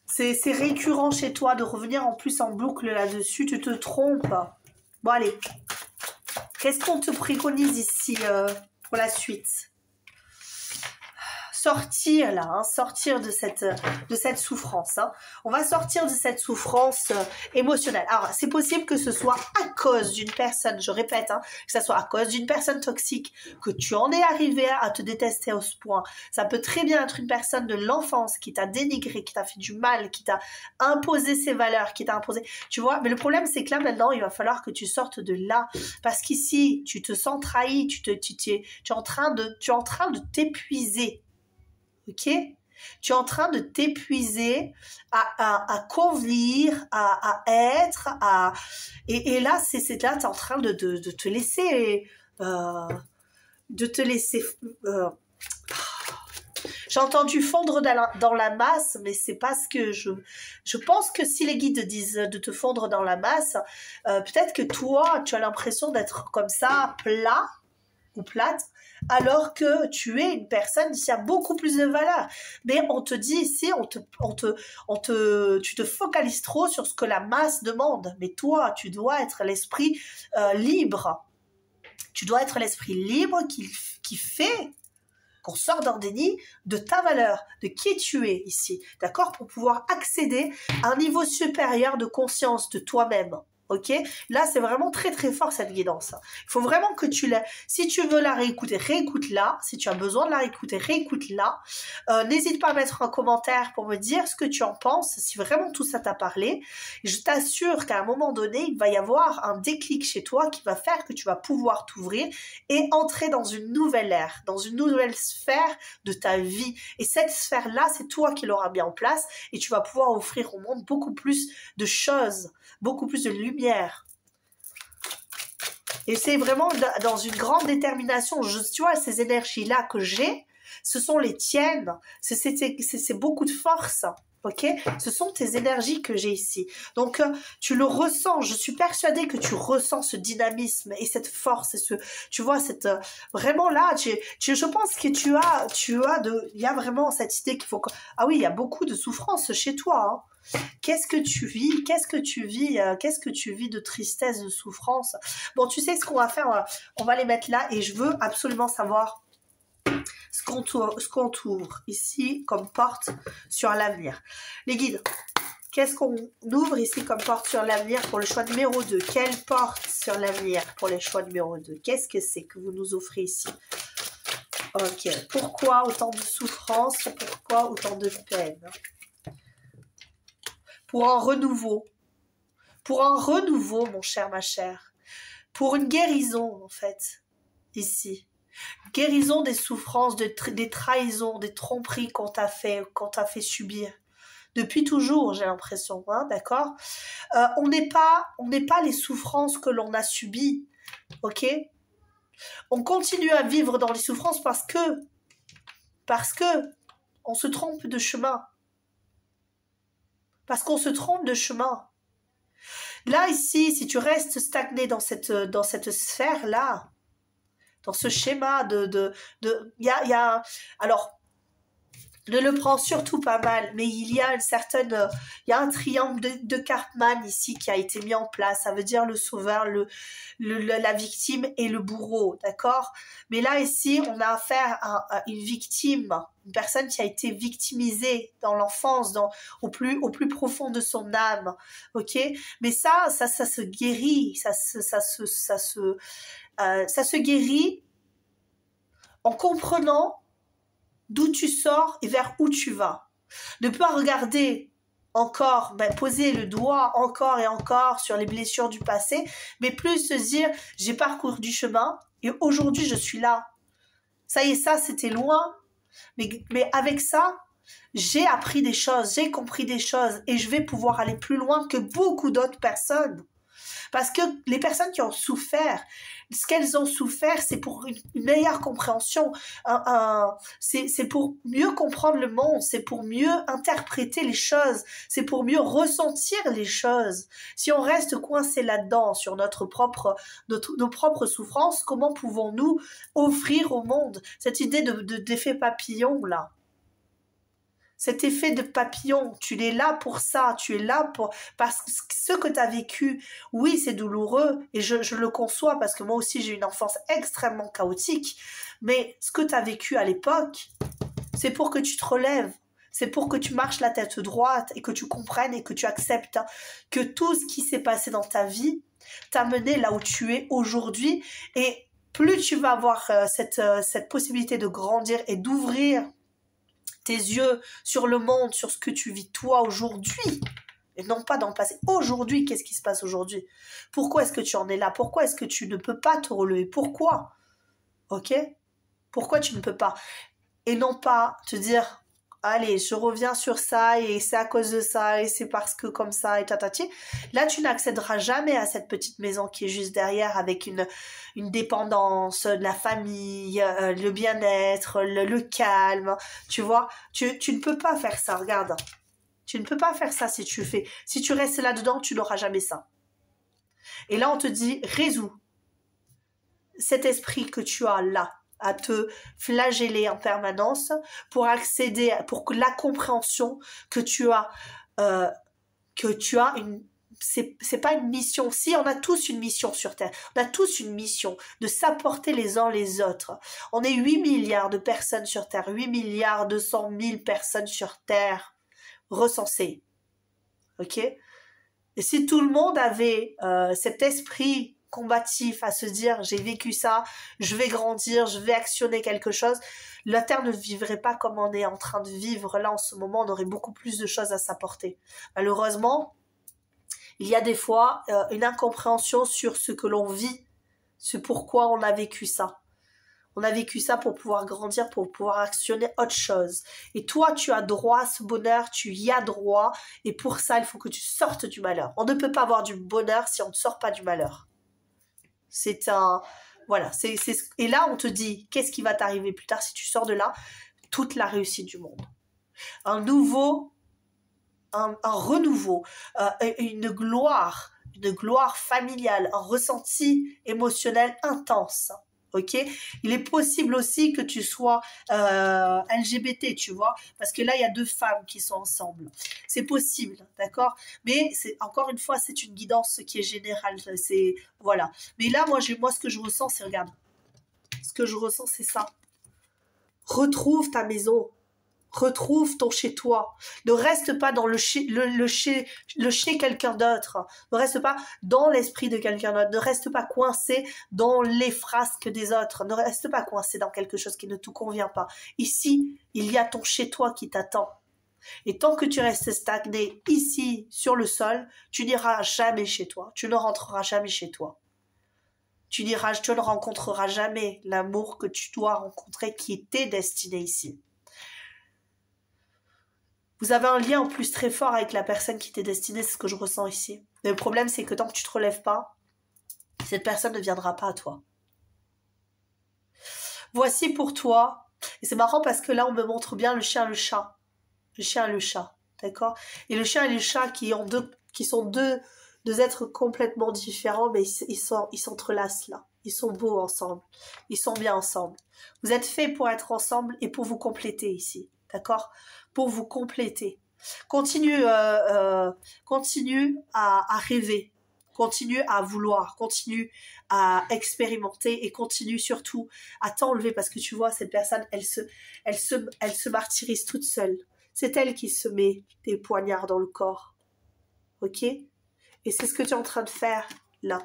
c'est récurrent chez toi de revenir en plus en boucle là-dessus, tu te trompes. Bon allez, qu'est-ce qu'on te préconise ici pour la suite ? Sortir là, hein, sortir de cette souffrance. Hein. On va sortir de cette souffrance émotionnelle. Alors, c'est possible que ce soit à cause d'une personne, je répète, hein, que ce soit à cause d'une personne toxique, que tu en es arrivé à te détester à ce point. Ça peut très bien être une personne de l'enfance qui t'a dénigré, qui t'a fait du mal, qui t'a imposé ses valeurs, qui t'a imposé... Tu vois, mais le problème, c'est que là, maintenant, il va falloir que tu sortes de là. Parce qu'ici, tu te sens trahi, tu es en train de t'épuiser. Ok, tu es en train de t'épuiser à convenir, à être, et là, c'est là, tu es en train de te laisser... J'ai entendu fondre dans la masse, mais c'est parce que je pense que si les guides disent de te fondre dans la masse, peut-être que toi, tu as l'impression d'être comme ça, plat ou plate, alors que tu es une personne qui a beaucoup plus de valeur. Mais on te dit ici, tu te focalises trop sur ce que la masse demande. Mais toi, tu dois être l'esprit libre. Tu dois être l'esprit libre qui fait qu'on sort d'un déni de ta valeur, de qui tu es ici, d'accord? Pour pouvoir accéder à un niveau supérieur de conscience de toi-même. Ok, là c'est vraiment très très fort cette guidance. Il faut vraiment que si tu veux la réécouter, réécoute-la. Si tu as besoin de la réécouter, réécoute-la. N'hésite pas à mettre un commentaire pour me dire ce que tu en penses, si vraiment tout ça t'a parlé. Et je t'assure qu'à un moment donné, il va y avoir un déclic chez toi qui va faire que tu vas pouvoir t'ouvrir et entrer dans une nouvelle ère, dans une nouvelle sphère de ta vie. Et cette sphère-là, c'est toi qui l'auras mis en place et tu vas pouvoir offrir au monde beaucoup plus de choses, beaucoup plus de lumière. Et c'est vraiment dans une grande détermination. Tu vois, ces énergies-là que j'ai, ce sont les tiennes. C'est beaucoup de force. Ok, ce sont tes énergies que j'ai ici. Donc, tu le ressens. Je suis persuadée que tu ressens ce dynamisme et cette force. Et tu vois, vraiment là, je pense que il y a vraiment cette idée qu'il faut ah oui, il y a beaucoup de souffrance chez toi. Hein. Qu'est-ce que tu vis? Qu'est-ce que tu vis de tristesse, de souffrance? Bon, tu sais ce qu'on va faire? On va les mettre là et je veux absolument savoir ce qu'on ouvre ici comme porte sur l'avenir. Les guides, qu'est-ce qu'on ouvre ici comme porte sur l'avenir pour le choix numéro 2? Quelle porte sur l'avenir pour les choix numéro 2? Qu'est-ce que c'est que vous nous offrez ici? Ok, pourquoi autant de souffrance? Pourquoi autant de peine? Pour un renouveau. Pour un renouveau, mon cher, ma chère. Pour une guérison, en fait, ici. Guérison des souffrances, des trahisons, des tromperies qu'on t'a fait subir. Depuis toujours, j'ai l'impression, hein, d'accord? On n'est pas les souffrances que l'on a subies, ok? On continue à vivre dans les souffrances parce que on se trompe de chemin. Parce qu'on se trompe de chemin. Là, ici, si tu restes stagné dans cette sphère-là, dans ce schéma alors, ne le prends surtout pas mal, mais il y a un triangle de Karpman ici qui a été mis en place. Ça veut dire le sauveur, la victime et le bourreau, d'accord? Mais là, ici, on a affaire à une victime, une personne qui a été victimisée dans l'enfance, au plus profond de son âme, ok? Mais ça se guérit, ça se guérit en comprenant d'où tu sors et vers où tu vas. Ne pas regarder encore, poser le doigt encore et encore sur les blessures du passé, mais plus se dire, j'ai parcouru du chemin et aujourd'hui je suis là. Ça y est, ça c'était loin, mais avec ça, j'ai appris des choses, j'ai compris des choses et je vais pouvoir aller plus loin que beaucoup d'autres personnes. Parce que les personnes qui ont souffert, ce qu'elles ont souffert, c'est pour une meilleure compréhension, c'est pour mieux comprendre le monde, c'est pour mieux interpréter les choses, c'est pour mieux ressentir les choses. Si on reste coincé là-dedans, sur nos propres souffrances, comment pouvons-nous offrir au monde cette idée d'effet papillon, là? Cet effet de papillon, tu es là pour ça, tu es là parce que ce que tu as vécu, oui, c'est douloureux et je le conçois parce que moi aussi j'ai une enfance extrêmement chaotique, mais ce que tu as vécu à l'époque, c'est pour que tu te relèves, c'est pour que tu marches la tête droite et que tu comprennes et que tu acceptes que tout ce qui s'est passé dans ta vie t'a mené là où tu es aujourd'hui et plus tu vas avoir cette possibilité de grandir et d'ouvrir tes yeux sur le monde, sur ce que tu vis toi aujourd'hui, et non pas dans le passé. Aujourd'hui, qu'est-ce qui se passe aujourd'hui? Pourquoi est-ce que tu en es là? Pourquoi est-ce que tu ne peux pas te relever? Pourquoi? Ok? Pourquoi tu ne peux pas? Et non pas te dire, allez, je reviens sur ça, et c'est à cause de ça, et c'est parce que comme ça, et tatati. Là, tu n'accéderas jamais à cette petite maison qui est juste derrière avec une dépendance, de la famille, le bien-être, le calme, tu vois. Tu ne peux pas faire ça, regarde. Tu ne peux pas faire ça si tu restes là-dedans, tu n'auras jamais ça. Et là, on te dit, résous cet esprit que tu as là, à te flageller en permanence pour accéder, pour que la compréhension que tu as c'est pas une mission. Si, on a tous une mission sur Terre. On a tous une mission de s'apporter les uns les autres. On est 8 milliards de personnes sur Terre, 8 milliards 200 000 personnes sur Terre recensées. Ok? Et si tout le monde avait cet esprit combatif à se dire j'ai vécu ça, je vais grandir, je vais actionner quelque chose, la Terre ne vivrait pas comme on est en train de vivre là en ce moment, on aurait beaucoup plus de choses à s'apporter. Malheureusement, il y a des fois une incompréhension sur ce que l'on vit, ce pourquoi on a vécu ça. On a vécu ça pour pouvoir grandir, pour pouvoir actionner autre chose. Et toi, tu as droit à ce bonheur, tu y as droit. Et pour ça, il faut que tu sortes du malheur. On ne peut pas avoir du bonheur si on ne sort pas du malheur. C'est un... Voilà. Et là, on te dit, qu'est-ce qui va t'arriver plus tard si tu sors de là? Toute la réussite du monde. Un renouveau, une gloire familiale, un ressenti émotionnel intense. Ok, il est possible aussi que tu sois LGBT, tu vois, parce que là il y a 2 femmes qui sont ensemble. C'est possible, d'accord. Mais encore une fois, c'est une guidance qui est générale. C'est voilà. Mais là, moi ce que je ressens, c'est regarde, ce que je ressens, c'est ça. Retrouve ta maison. Retrouve ton chez-toi. Ne reste pas dans le chez quelqu'un d'autre. Ne reste pas dans l'esprit de quelqu'un d'autre. Ne reste pas coincé dans les frasques des autres. Ne reste pas coincé dans quelque chose qui ne te convient pas. Ici, il y a ton chez-toi qui t'attend. Et tant que tu restes stagné ici, sur le sol, tu n'iras jamais chez toi. Tu ne rentreras jamais chez toi. Tu ne rencontreras jamais l'amour que tu dois rencontrer qui était destiné ici. Vous avez un lien en plus très fort avec la personne qui t'est destinée, c'est ce que je ressens ici. Mais le problème, c'est que tant que tu te relèves pas, cette personne ne viendra pas à toi. Voici pour toi, et c'est marrant parce que là, on me montre bien le chien et le chat. Le chien et le chat, d'accord? Et le chien et le chat qui sont deux êtres complètement différents, mais ils s'entrelacent là. Ils sont beaux ensemble. Ils sont bien ensemble. Vous êtes faits pour être ensemble et pour vous compléter ici, d'accord? Pour vous compléter. Continue à rêver. Continue à vouloir. Continue à expérimenter et continue surtout à t'enlever parce que tu vois, cette personne, elle se martyrise toute seule. C'est elle qui se met des poignards dans le corps. Ok? Et c'est ce que tu es en train de faire, là.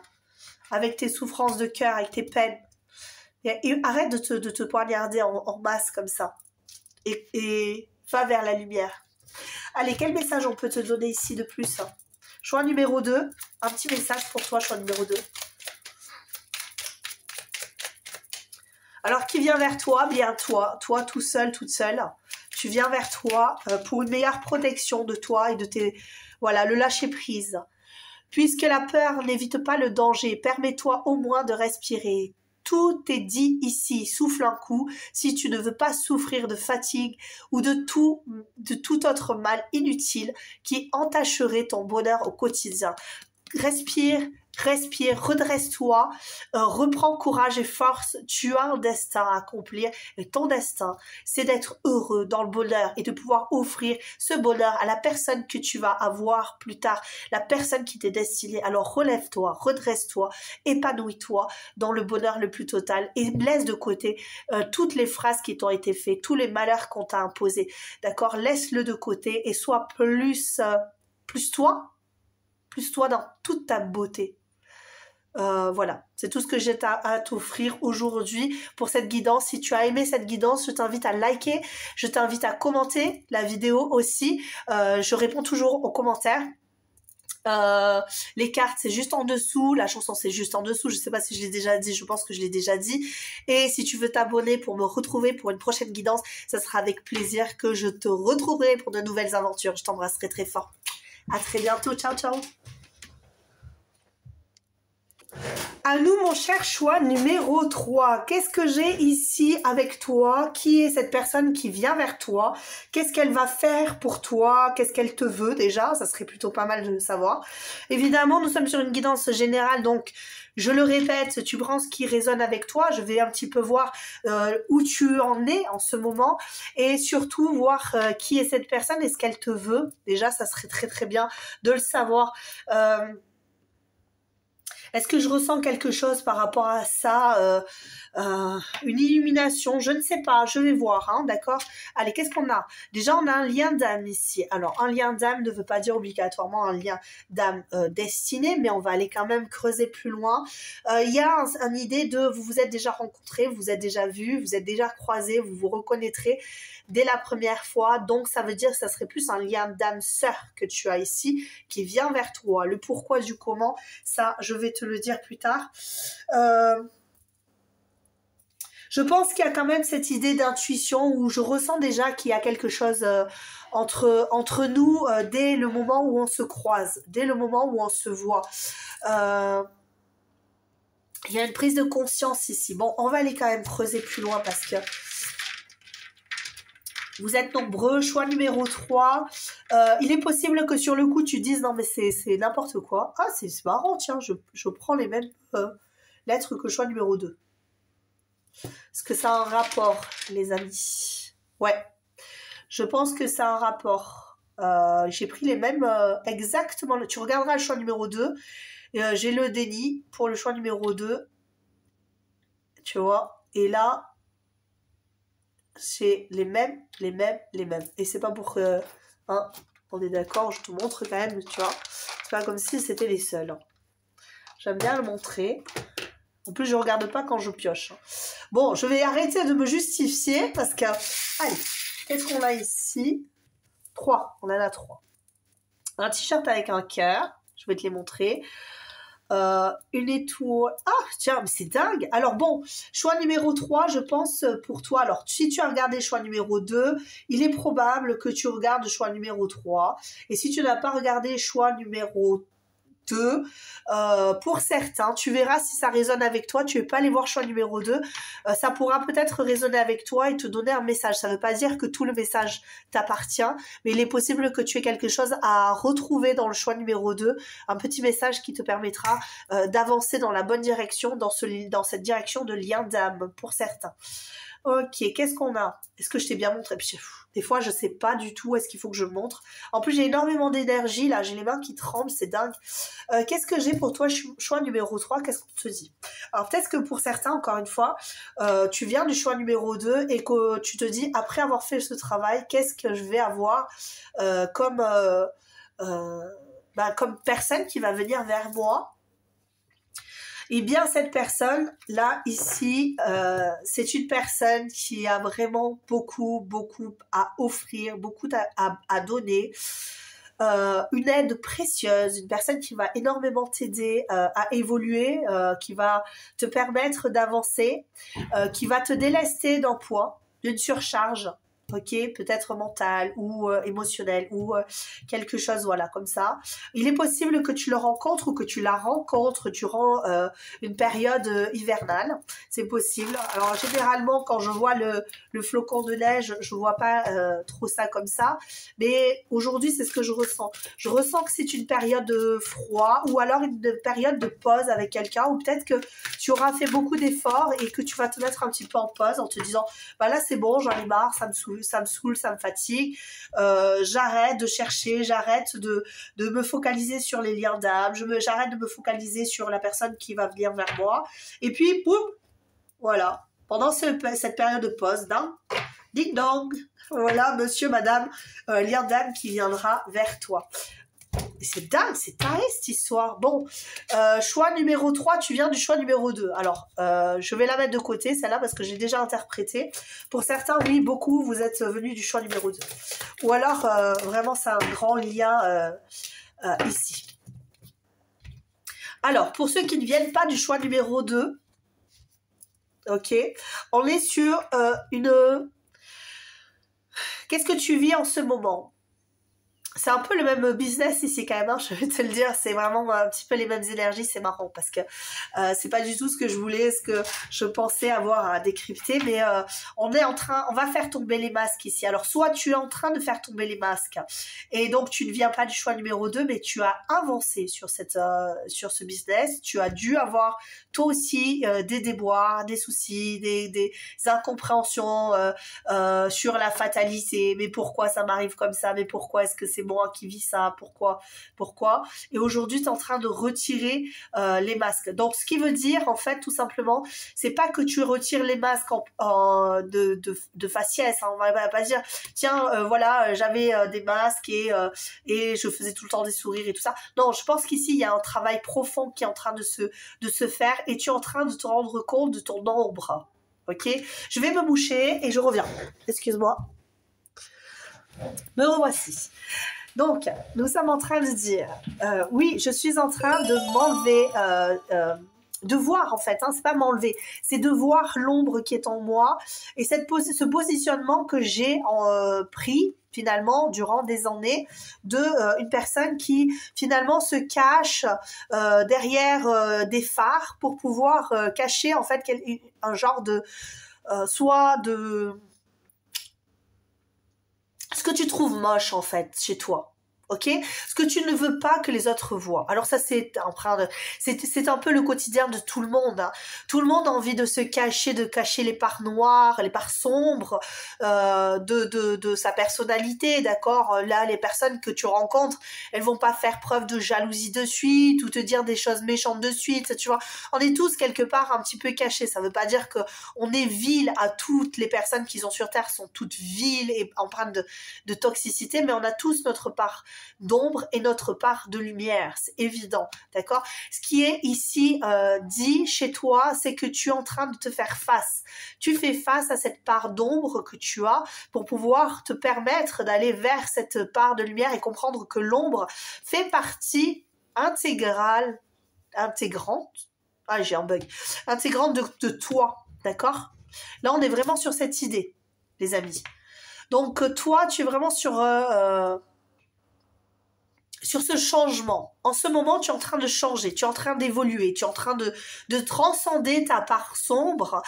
Avec tes souffrances de cœur, avec tes peines. Et arrête de te poignarder en masse comme ça. Et va vers la lumière. Allez, quel message on peut te donner ici de plus? Choix numéro 2. Un petit message pour toi, choix numéro 2. Alors, qui vient vers toi? Bien, toi tout seul, toute seule. Tu viens vers toi pour une meilleure protection de toi et de tes... Voilà, le lâcher-prise. Puisque la peur n'évite pas le danger, permets-toi au moins de respirer. Tout est dit ici, souffle un coup, si tu ne veux pas souffrir de fatigue ou de tout autre mal inutile qui entacherait ton bonheur au quotidien. Respire, redresse-toi, reprends courage et force, tu as un destin à accomplir et ton destin, c'est d'être heureux dans le bonheur et de pouvoir offrir ce bonheur à la personne que tu vas avoir plus tard, la personne qui t'est destinée. Alors relève-toi, redresse-toi, épanouis-toi dans le bonheur le plus total et laisse de côté toutes les phrases qui t'ont été faites, tous les malheurs qu'on t'a imposés, d'accord? Laisse-le de côté et sois plus toi dans toute ta beauté. Voilà, c'est tout ce que j'ai à t'offrir aujourd'hui pour cette guidance. Si tu as aimé cette guidance, je t'invite à liker, je t'invite à commenter la vidéo aussi. Je réponds toujours aux commentaires. Les cartes c'est juste en dessous, la chanson c'est juste en dessous, je sais pas si je l'ai déjà dit, je pense que je l'ai déjà dit. Et si tu veux t'abonner pour me retrouver pour une prochaine guidance, ça sera avec plaisir que je te retrouverai pour de nouvelles aventures. Je t'embrasserai très fort. À très bientôt, ciao ciao. À nous, mon cher choix numéro 3. Qu'est-ce que j'ai ici avec toi? Qui est cette personne qui vient vers toi? Qu'est-ce qu'elle va faire pour toi? Qu'est-ce qu'elle te veut déjà? Ça serait plutôt pas mal de le savoir. Évidemment, nous sommes sur une guidance générale, donc je le répète, tu prends ce qui résonne avec toi. Je vais un petit peu voir où tu en es en ce moment et surtout voir qui est cette personne et ce qu'elle te veut. Déjà, ça serait très très bien de le savoir. Est-ce que je ressens quelque chose par rapport à ça? Une illumination? Je ne sais pas, je vais voir, hein, d'accord? Allez, qu'est-ce qu'on a? Déjà, on a un lien d'âme ici. Alors, un lien d'âme ne veut pas dire obligatoirement un lien d'âme destiné, mais on va aller quand même creuser plus loin. Il y a une idée de vous vous êtes déjà rencontrés, vous vous êtes déjà vus, vous êtes déjà croisés, vous vous reconnaîtrez dès la première fois. Donc, ça veut dire que ça serait plus un lien d'âme sœur que tu as ici, qui vient vers toi. Le pourquoi du comment, ça, je vais te le dire plus tard. Je pense qu'il y a quand même cette idée d'intuition où je ressens déjà qu'il y a quelque chose entre nous dès le moment où on se croise, dès le moment où on se voit. Il y a une prise de conscience ici. Bon, on va aller quand même creuser plus loin parce que vous êtes nombreux. Choix numéro 3. Il est possible que sur le coup, tu dises non mais c'est n'importe quoi. Ah, c'est marrant, tiens, je prends les mêmes lettres que choix numéro 2. Est-ce que ça a un rapport, les amis? Ouais, je pense que ça a un rapport. J'ai pris les mêmes exactement. Tu regarderas le choix numéro 2. J'ai le déni pour le choix numéro 2. Tu vois? Et là, c'est les mêmes. Et c'est pas pour hein, on est d'accord, je te montre quand même, tu vois. C'est pas comme si c'était les seuls. Hein. J'aime bien le montrer. En plus, je regarde pas quand je pioche. Hein. Bon, je vais arrêter de me justifier parce que... Allez, qu'est-ce qu'on a ici? 3, on en a 3. Un t-shirt avec un cœur, je vais te les montrer. Une étoile. Ah, tiens, mais c'est dingue. Alors bon, choix numéro 3, je pense pour toi. Alors, si tu as regardé choix numéro 2, il est probable que tu regardes choix numéro 3. Et si tu n'as pas regardé choix numéro 2, pour certains, tu verras si ça résonne avec toi. Tu ne veux pas aller voir choix numéro 2. Ça pourra peut-être résonner avec toi et te donner un message. Ça ne veut pas dire que tout le message t'appartient, mais il est possible que tu aies quelque chose à retrouver dans le choix numéro 2, un petit message qui te permettra d'avancer dans la bonne direction, dans cette direction de lien d'âme pour certains. Ok, qu'est-ce qu'on a? Est-ce que je t'ai bien montré? Des fois, je sais pas du tout. Est-ce qu'il faut que je montre? En plus, j'ai énormément d'énergie, là. J'ai les mains qui tremblent, c'est dingue. Qu'est-ce que j'ai pour toi? Choix numéro 3, qu'est-ce qu'on te dit? Alors, peut-être que pour certains, encore une fois, tu viens du choix numéro 2 et que tu te dis, après avoir fait ce travail, qu'est-ce que je vais avoir comme personne qui va venir vers moi? Eh bien, cette personne, là, ici, c'est une personne qui a vraiment beaucoup à offrir, beaucoup à donner. Une aide précieuse, une personne qui va énormément t'aider à évoluer, qui va te permettre d'avancer, qui va te délester d'un poids, d'une surcharge. Ok, peut-être mental ou émotionnel ou quelque chose, voilà, comme ça. Il est possible que tu le rencontres ou que tu la rencontres durant une période hivernale. C'est possible. Alors, généralement, quand je vois le flocon de neige, je vois pas trop ça comme ça. Mais aujourd'hui, c'est ce que je ressens. Je ressens que c'est une période de froid ou alors une période de pause avec quelqu'un ou peut-être que tu auras fait beaucoup d'efforts et que tu vas te mettre un petit peu en pause en te disant, bah là, c'est bon, j'en ai marre, ça me saoule, ça me fatigue, j'arrête de chercher, j'arrête de me focaliser sur les liens d'âme, j'arrête de me focaliser sur la personne qui va venir vers moi, et puis boum, voilà, pendant cette période de pause, ding dong, voilà, monsieur, madame, lien d'âme qui viendra vers toi. C'est dingue, c'est taré cette histoire. Bon, choix numéro 3, tu viens du choix numéro 2. Alors, je vais la mettre de côté, celle-là, parce que j'ai déjà interprété. Pour certains, oui, beaucoup, vous êtes venus du choix numéro 2. Ou alors, vraiment, c'est un grand lien ici. Alors, pour ceux qui ne viennent pas du choix numéro 2, ok, on est sur une... Qu'est-ce que tu vis en ce moment ? C'est un peu le même business ici quand même, hein, je vais te le dire, c'est vraiment un petit peu les mêmes énergies, c'est marrant parce que c'est pas du tout ce que je voulais, ce que je pensais avoir à décrypter, mais on va faire tomber les masques ici. Alors soit tu es en train de faire tomber les masques et donc tu ne viens pas du choix numéro 2, mais tu as avancé sur ce business, tu as dû avoir toi aussi des déboires, des soucis, des incompréhensions sur la fatalité, mais pourquoi ça m'arrive comme ça, mais pourquoi est-ce que c'est moi qui vis ça, pourquoi, et aujourd'hui tu es en train de retirer les masques. Donc ce qui veut dire en fait tout simplement, c'est pas que tu retires les masques de faciès, hein. On va pas dire tiens voilà j'avais des masques et je faisais tout le temps des sourires et tout ça. Non, je pense qu'ici il y a un travail profond qui est en train de se faire et tu es en train de te rendre compte de ton ombre. Ok, je vais me moucher et je reviens. Excuse-moi. Me revoici. Donc, nous sommes en train de dire, oui, je suis en train de m'enlever, de voir en fait, hein, c'est pas m'enlever, c'est de voir l'ombre qui est en moi et ce positionnement que j'ai pris finalement durant des années de une personne qui finalement se cache derrière des phares pour pouvoir cacher en fait un genre de soit de ce que tu trouves moche en fait chez toi, Ok, ce que tu ne veux pas que les autres voient. Alors ça, c'est un peu le quotidien de tout le monde. Hein. Tout le monde a envie de se cacher, de cacher les parts noires, les parts sombres de sa personnalité, d'accord. Là, les personnes que tu rencontres, elles vont pas faire preuve de jalousie de suite ou te dire des choses méchantes de suite. Tu vois, on est tous quelque part un petit peu cachés. Ça veut pas dire que on est vil à toutes les personnes qui sont sur Terre sont toutes viles et empreintes de toxicité, mais on a tous notre part d'ombre et notre part de lumière, c'est évident, d'accord. Ce qui est ici dit chez toi, c'est que tu es en train de te faire face. Tu fais face à cette part d'ombre que tu as pour pouvoir te permettre d'aller vers cette part de lumière et comprendre que l'ombre fait partie intégrante, j'ai un bug, intégrante de toi, d'accord. Là, on est vraiment sur cette idée, les amis. Donc, toi, tu es vraiment sur ce changement. En ce moment, tu es en train de changer, tu es en train d'évoluer, tu es en train de transcender ta part sombre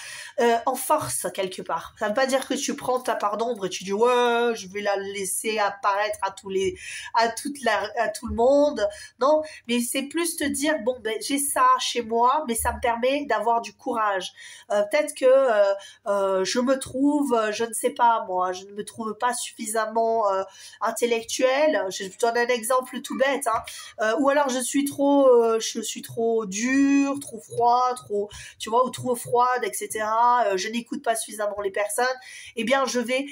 en force quelque part. Ça ne veut pas dire que tu prends ta part d'ombre et tu dis ouais, je vais la laisser apparaître à tout le monde. Non, mais c'est plus te dire bon ben j'ai ça chez moi, mais ça me permet d'avoir du courage. Peut-être que je me trouve, je ne sais pas moi, je ne me trouve pas suffisamment intellectuelle. Je donne un exemple tout bête, hein. Ou alors je suis trop dure, trop froid, tu vois, ou trop froide, etc. Je n'écoute pas suffisamment les personnes. Eh bien, je vais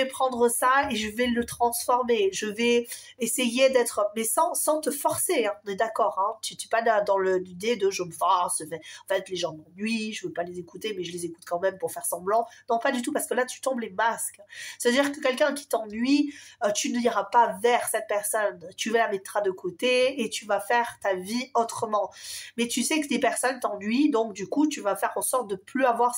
prendre ça et je vais le transformer. Je vais essayer d'être, mais sans te forcer. Hein, on est d'accord. Hein, tu n'es pas dans l'idée de je me force. En fait, les gens m'ennuient, je veux pas les écouter, mais je les écoute quand même pour faire semblant. Non, pas du tout, parce que là, tu tombes les masques. C'est-à-dire que quelqu'un qui t'ennuie, tu n'iras pas vers cette personne. Tu la mettras de côté et tu vas faire ta vie autrement. Mais tu sais que des personnes t'ennuient, donc du coup, tu vas faire en sorte de plus avoir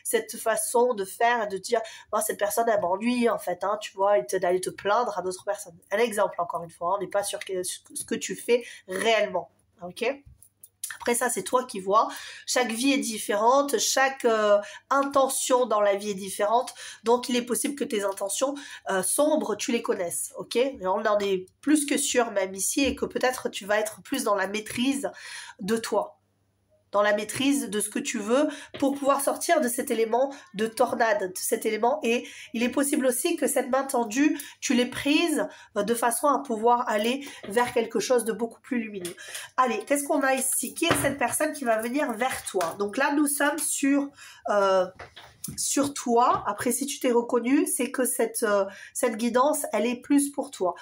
cette façon de faire et de dire oh, cette personne, elle m'ennuie, en fait, hein, tu vois, et d'aller te plaindre à d'autres personnes. Un exemple, encore une fois, on n'est pas sur ce que tu fais réellement. Ok ? Après ça, c'est toi qui vois. Chaque vie est différente, chaque intention dans la vie est différente. Donc, il est possible que tes intentions sombres, tu les connaisses, ok? Et on en est plus que sûr même ici et que peut-être tu vas être plus dans la maîtrise de toi. Dans la maîtrise de ce que tu veux pour pouvoir sortir de cet élément de tornade, de cet élément. Et il est possible aussi que cette main tendue, tu l'aies prise de façon à pouvoir aller vers quelque chose de beaucoup plus lumineux. Allez, qu'est-ce qu'on a ici? Qui est cette personne qui va venir vers toi? Donc là, nous sommes sur toi. Après, si tu t'es reconnu, c'est que cette guidance, elle est plus pour toi.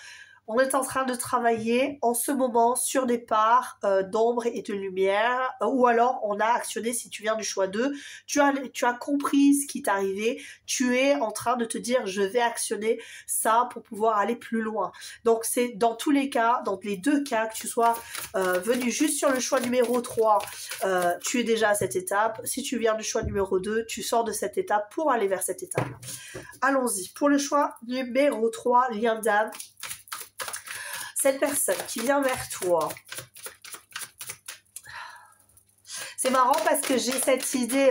On est en train de travailler en ce moment sur des parts d'ombre et de lumière, ou alors on a actionné, si tu viens du choix 2, tu as compris ce qui t'est arrivé, tu es en train de te dire je vais actionner ça pour pouvoir aller plus loin. Donc c'est dans tous les cas, dans les deux cas, que tu sois venu juste sur le choix numéro 3, tu es déjà à cette étape. Si tu viens du choix numéro 2, tu sors de cette étape pour aller vers cette étape. Allons-y. Pour le choix numéro 3, lien d'âme, cette personne qui vient vers toi. C'est marrant parce que j'ai cette idée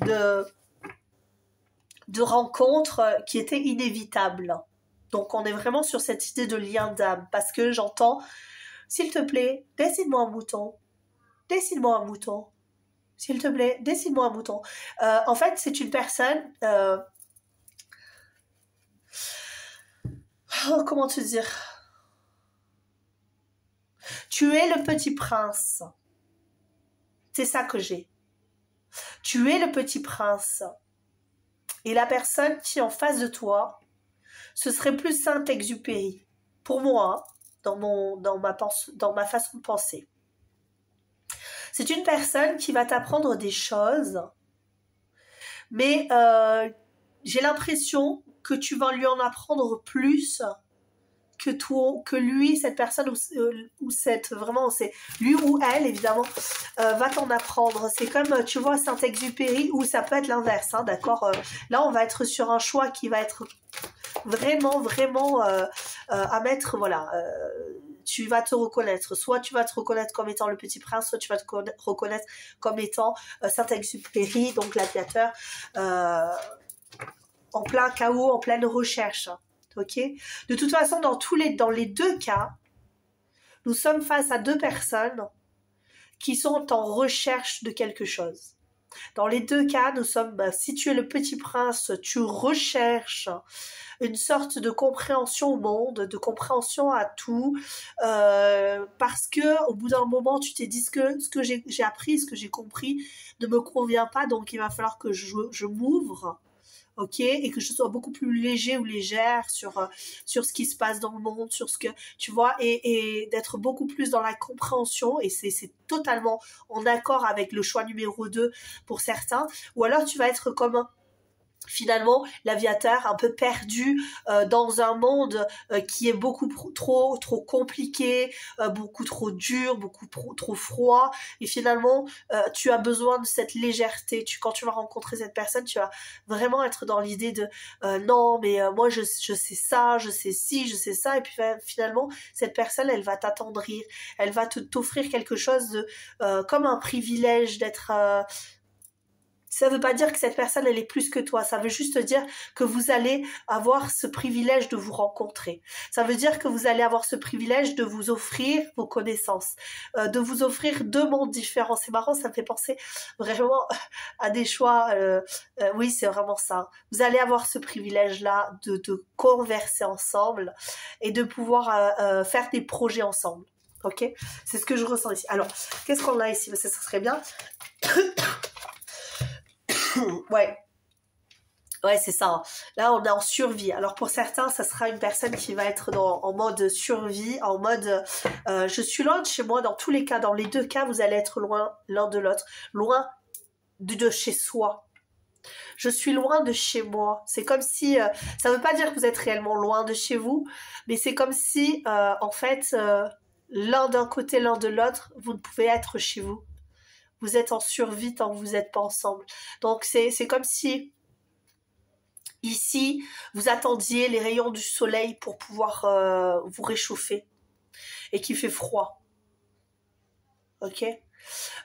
de rencontre qui était inévitable. Donc on est vraiment sur cette idée de lien d'âme parce que j'entends, s'il te plaît, dessine-moi un mouton. Dessine-moi un mouton. S'il te plaît, dessine-moi un mouton. En fait, c'est une personne... comment te dire ? Tu es le petit prince. C'est ça que j'ai. Tu es le petit prince. Et la personne qui est en face de toi, ce serait plus Saint-Exupéry. Pour moi, dans ma façon de penser. C'est une personne qui va t'apprendre des choses, mais j'ai l'impression que tu vas lui en apprendre plus que lui, cette personne ou cette vraiment c'est lui ou elle évidemment va t'en apprendre. C'est comme tu vois Saint-Exupéry ou ça peut être l'inverse, hein, d'accord. Là on va être sur un choix qui va être vraiment à mettre, voilà. Tu vas te reconnaître, soit tu vas te reconnaître comme étant le petit prince, soit tu vas te reconnaître comme étant Saint-Exupéry, donc l'aviateur en plein chaos, en pleine recherche. ok? De toute façon, dans les deux cas, nous sommes face à deux personnes qui sont en recherche de quelque chose. Dans les deux cas, nous sommes, si tu es le petit prince, tu recherches une sorte de compréhension au monde, de compréhension à tout, parce que au bout d'un moment, tu t'es dit ce que j'ai appris, ce que j'ai compris ne me convient pas, donc il va falloir que je m'ouvre. Ok, et que je sois beaucoup plus léger ou légère sur ce qui se passe dans le monde, sur ce que tu vois, et d'être beaucoup plus dans la compréhension, et c'est totalement en accord avec le choix numéro 2 pour certains. Ou alors tu vas être comme finalement l'aviateur un peu perdu dans un monde qui est beaucoup trop compliqué, beaucoup trop dur, trop froid, et finalement tu as besoin de cette légèreté. Quand tu vas rencontrer cette personne, tu vas vraiment être dans l'idée de non mais moi je sais ça, je sais ci, je sais ça, et puis finalement cette personne elle va t'attendrir, elle va t'offrir quelque chose de comme un privilège d'être ça veut pas dire que cette personne, elle est plus que toi. Ça veut juste dire que vous allez avoir ce privilège de vous rencontrer. Ça veut dire que vous allez avoir ce privilège de vous offrir vos connaissances, de vous offrir deux mondes différents. C'est marrant, ça me fait penser vraiment à des choix. Oui, c'est vraiment ça. Vous allez avoir ce privilège-là de converser ensemble et de pouvoir faire des projets ensemble. Ok? C'est ce que je ressens ici. Alors, qu'est-ce qu'on a ici? Ça serait bien. Ouais, c'est ça. Là, on est en survie. Alors pour certains, ça sera une personne qui va être en mode survie, en mode je suis loin de chez moi. Dans tous les cas, dans les deux cas, vous allez être loin l'un de l'autre, loin de chez soi. Je suis loin de chez moi. C'est comme si, ça ne veut pas dire que vous êtes réellement loin de chez vous, mais c'est comme si, en fait, l'un d'un côté, l'un de l'autre, vous ne pouvez être chez vous. Vous êtes en survie tant que vous n'êtes pas ensemble. Donc c'est comme si ici vous attendiez les rayons du soleil pour pouvoir vous réchauffer et qu'il fait froid. Ok.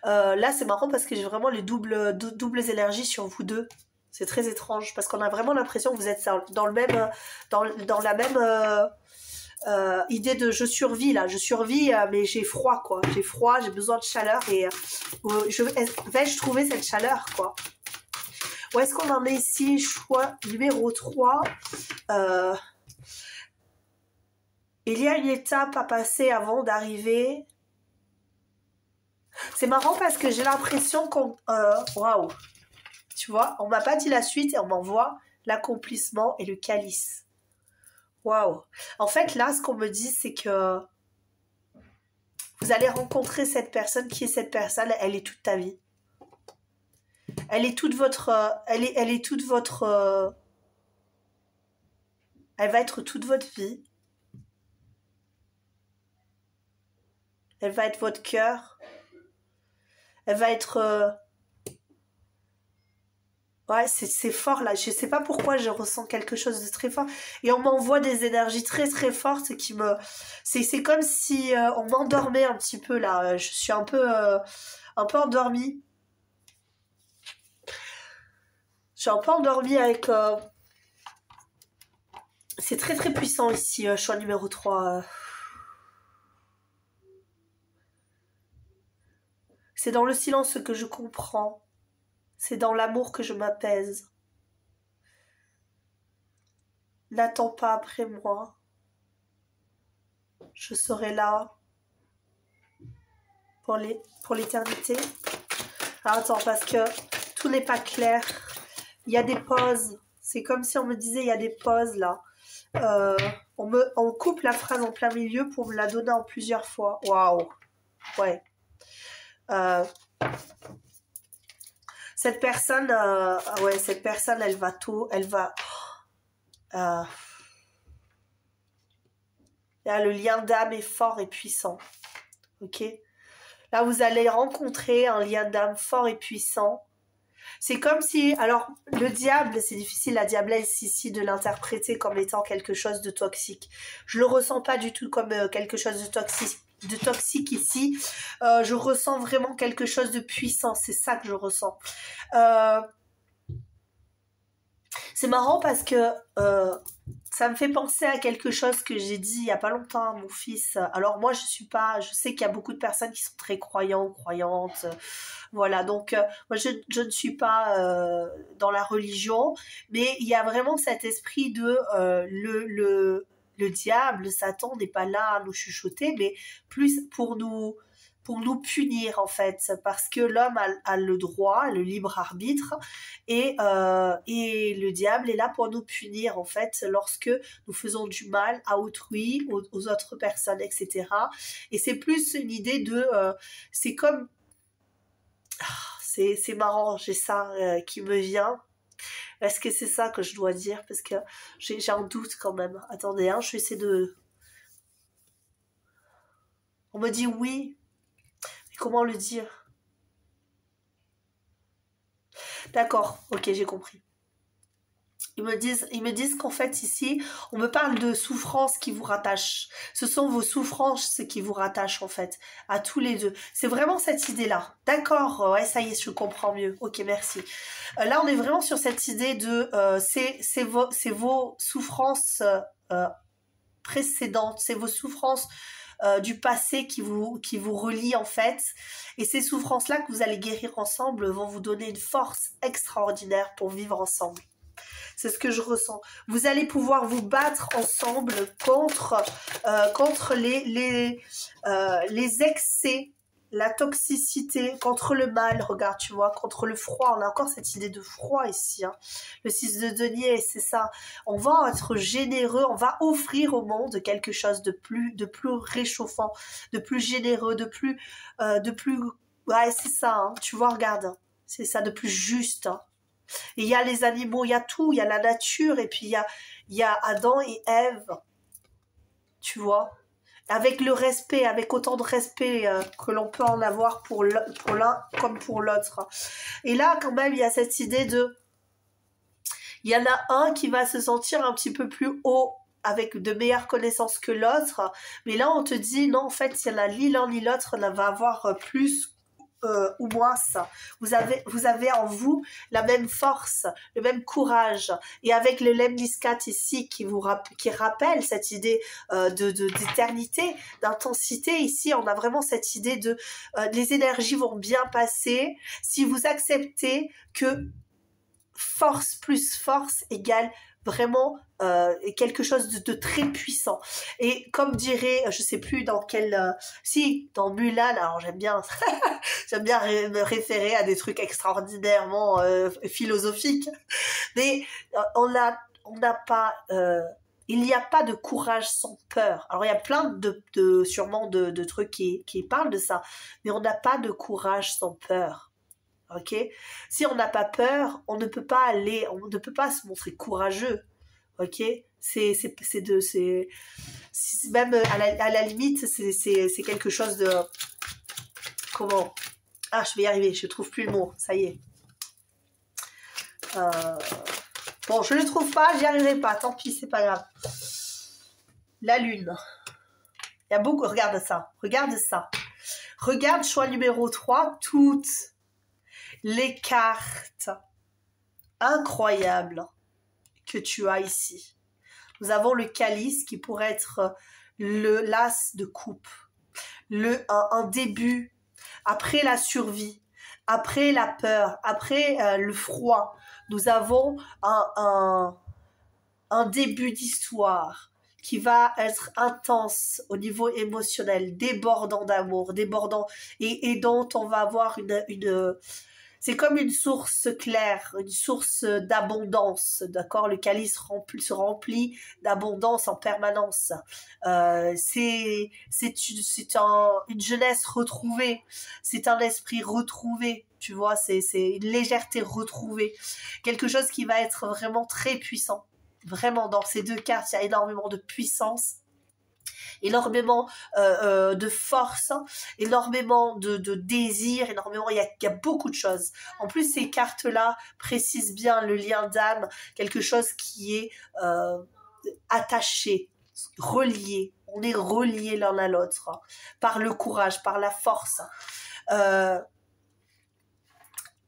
Là c'est marrant parce que j'ai vraiment les doubles énergies sur vous deux. C'est très étrange parce qu'on a vraiment l'impression que vous êtes dans le même dans la même idée de je survis là, mais j'ai froid quoi, j'ai besoin de chaleur et vais-je trouver cette chaleur quoi. Où est-ce qu'on en est ici? Choix numéro 3. Il y a une étape à passer avant d'arriver. C'est marrant parce que j'ai l'impression qu'on waouh, tu vois, on m'a pas dit la suite et on m'envoie l'accomplissement et le calice. Waouh. En fait, là, ce qu'on me dit, c'est que vous allez rencontrer cette personne. Qui est cette personne? Elle est toute ta vie. Elle est toute votre... elle est toute votre... elle va être toute votre vie. Elle va être votre cœur. Elle va être... Ouais, c'est fort là. Je sais pas pourquoi je ressens quelque chose de très fort. Et on m'envoie des énergies très très fortes qui me... C'est comme si on m'endormait un petit peu là. Je suis un peu endormie. Je suis un peu endormie avec... C'est très très puissant ici, choix numéro 3. C'est dans le silence que je comprends. C'est dans l'amour que je m'apaise. N'attends pas après moi. Je serai là pour l'éternité. Alors attends, parce que tout n'est pas clair. Il y a des pauses. C'est comme si on me disait il y a des pauses là. On coupe la phrase en plein milieu pour me la donner en plusieurs fois. Waouh. Ouais. Cette personne, elle va tout, là, le lien d'âme est fort et puissant. Ok. Là, vous allez rencontrer un lien d'âme fort et puissant. C'est comme si, alors, le diable, c'est difficile, la diablesse ici, de l'interpréter comme étant quelque chose de toxique. Je le ressens pas du tout comme quelque chose de toxique ici. Je ressens vraiment quelque chose de puissant. C'est ça que je ressens. C'est marrant parce que ça me fait penser à quelque chose que j'ai dit il y a pas longtemps à mon fils. Alors moi, je suis pas, je sais qu'il y a beaucoup de personnes qui sont très croyants ou croyantes. Voilà, donc moi, je ne suis pas dans la religion, mais il y a vraiment cet esprit de le diable, Satan n'est pas là à nous chuchoter, mais plus pour nous punir en fait, parce que l'homme a le droit, le libre arbitre, et le diable est là pour nous punir en fait, lorsque nous faisons du mal à autrui, aux autres personnes, etc. Et c'est plus une idée de, c'est comme, c'est marrant, j'ai ça qui me vient. Est-ce que c'est ça que je dois dire? Parce que j'ai un doute quand même. Attendez, hein, je vais essayer de... On me dit oui, mais comment le dire? D'accord, ok, j'ai compris. Ils me disent qu'en fait ici, on me parle de souffrances qui vous rattachent. Ce sont vos souffrances qui vous rattachent en fait, à tous les deux. C'est vraiment cette idée-là. D'accord, ouais, ça y est, je comprends mieux. Ok, merci. Là, on est vraiment sur cette idée de c'est vos souffrances précédentes, c'est vos souffrances du passé qui vous relient en fait. Et ces souffrances-là que vous allez guérir ensemble vont vous donner une force extraordinaire pour vivre ensemble. C'est ce que je ressens. Vous allez pouvoir vous battre ensemble contre les excès, la toxicité, contre le mal. Regarde, tu vois, contre le froid. On a encore cette idée de froid ici. Hein. Le 6 de denier, c'est ça. On va être généreux, on va offrir au monde quelque chose de plus réchauffant, de plus généreux, de plus... Ouais, c'est ça, hein. Tu vois, regarde. C'est ça, de plus juste, hein. Et il y a les animaux, il y a tout, il y a la nature, et puis il y a Adam et Ève, tu vois, avec le respect, avec autant de respect que l'on peut en avoir pour l'un comme pour l'autre. Et là, quand même, il y a cette idée de... Il y en a un qui va se sentir un petit peu plus haut, avec de meilleures connaissances que l'autre, mais là, on te dit, non, en fait, il y en a ni l'un ni l'autre, on va avoir plus ou moins ça. Vous avez en vous la même force, le même courage. Et avec le lemniscat ici qui rappelle cette idée d'éternité, d'intensité, ici on a vraiment cette idée de les énergies vont bien passer si vous acceptez que force plus force égale vraiment quelque chose de très puissant. Et comme dirait, je sais plus dans quel... si, dans Mulan, alors j'aime bien me référer à des trucs extraordinairement philosophiques, mais on n'a pas... il n'y a pas de courage sans peur. Alors il y a plein sûrement de trucs qui parlent de ça, mais on n'a pas de courage sans peur. Ok, si on n'a pas peur, on ne peut pas se montrer courageux. Ok, même à la limite, c'est quelque chose de comment? Ah, je vais y arriver, je trouve plus le mot. Ça y est. Bon, je le trouve pas, j'y arriverai pas. Tant pis, c'est pas grave. La lune. Il y a beaucoup. Regarde ça. Regarde ça. Regarde choix numéro 3, toutes les cartes incroyables que tu as ici. Nous avons le calice qui pourrait être l'as de coupe, un début, après la survie, après la peur, après le froid. Nous avons un début d'histoire qui va être intense au niveau émotionnel, débordant d'amour, débordant et dont on va avoir une c'est comme une source claire, une source d'abondance, d'accord? Le calice se remplit d'abondance en permanence. C'est une jeunesse retrouvée, c'est un esprit retrouvé, tu vois, c'est une légèreté retrouvée. Quelque chose qui va être vraiment très puissant. Vraiment, dans ces deux cartes, il y a énormément de puissance. Énormément de force, énormément de désir, énormément, il y a beaucoup de choses. En plus, ces cartes-là précisent bien le lien d'âme, quelque chose qui est attaché, relié. On est relié l'un à l'autre, hein, par le courage, par la force.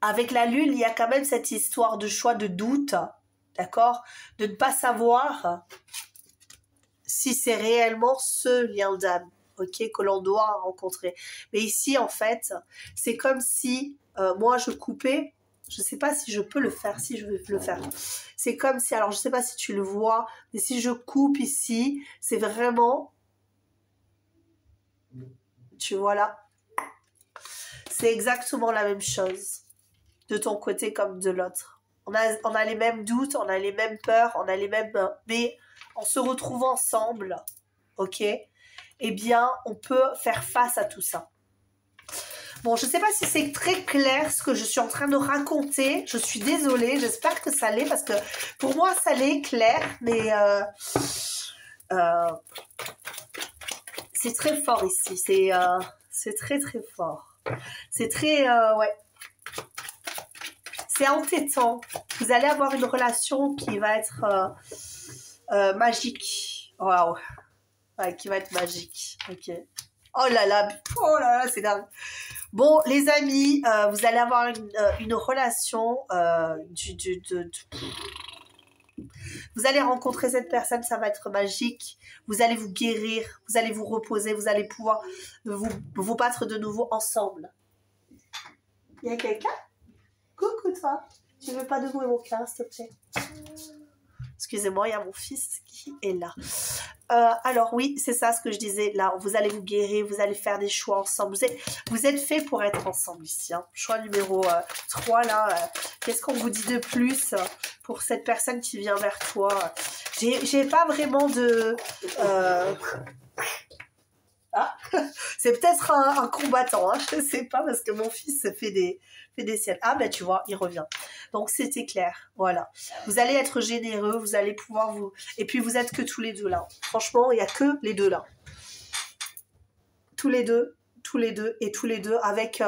Avec la lune, il y a quand même cette histoire de choix, de doute, d'accord? De ne pas savoir si c'est réellement ce lien d'âme, ok, que l'on doit rencontrer. Mais ici, en fait, c'est comme si moi, je coupais, je ne sais pas si je peux le faire, si je veux le faire. C'est comme si, alors je ne sais pas si tu le vois, mais si je coupe ici, c'est vraiment, tu vois là, c'est exactement la même chose, de ton côté comme de l'autre. On a les mêmes doutes, on a les mêmes peurs, on a les mêmes... Mais en se retrouvant ensemble, ok, eh bien, on peut faire face à tout ça. Bon, je ne sais pas si c'est très clair ce que je suis en train de raconter. Je suis désolée, j'espère que ça l'est, parce que pour moi, ça l'est clair, mais c'est très fort ici. C'est très, très fort. C'est très... ouais. C'est entêtant. Vous allez avoir une relation qui va être magique. Waouh. Ouais, qui va être magique. Ok. Oh là là, c'est dingue. Bon, les amis, vous allez avoir une relation vous allez rencontrer cette personne, ça va être magique. Vous allez vous guérir, vous allez vous reposer, vous allez pouvoir vous battre de nouveau ensemble. Il y a quelqu'un? Coucou toi. Tu veux pas de jouer mon cœur, s'il te plaît? Excusez-moi, il y a mon fils qui est là. Alors oui, c'est ça ce que je disais. Là, vous allez vous guérir, vous allez faire des choix ensemble. Vous êtes fait pour être ensemble ici. Hein. Choix numéro 3, là. Qu'est-ce qu'on vous dit de plus pour cette personne qui vient vers toi? J'ai pas vraiment de... Ah, c'est peut-être un combattant, hein, je ne sais pas, parce que mon fils fait des siennes. Ah ben tu vois, il revient. Donc c'était clair, voilà. Vous allez être généreux, vous allez pouvoir vous... Et puis vous êtes que tous les deux là. Franchement, il n'y a que les deux là. Tous les deux et tous les deux avec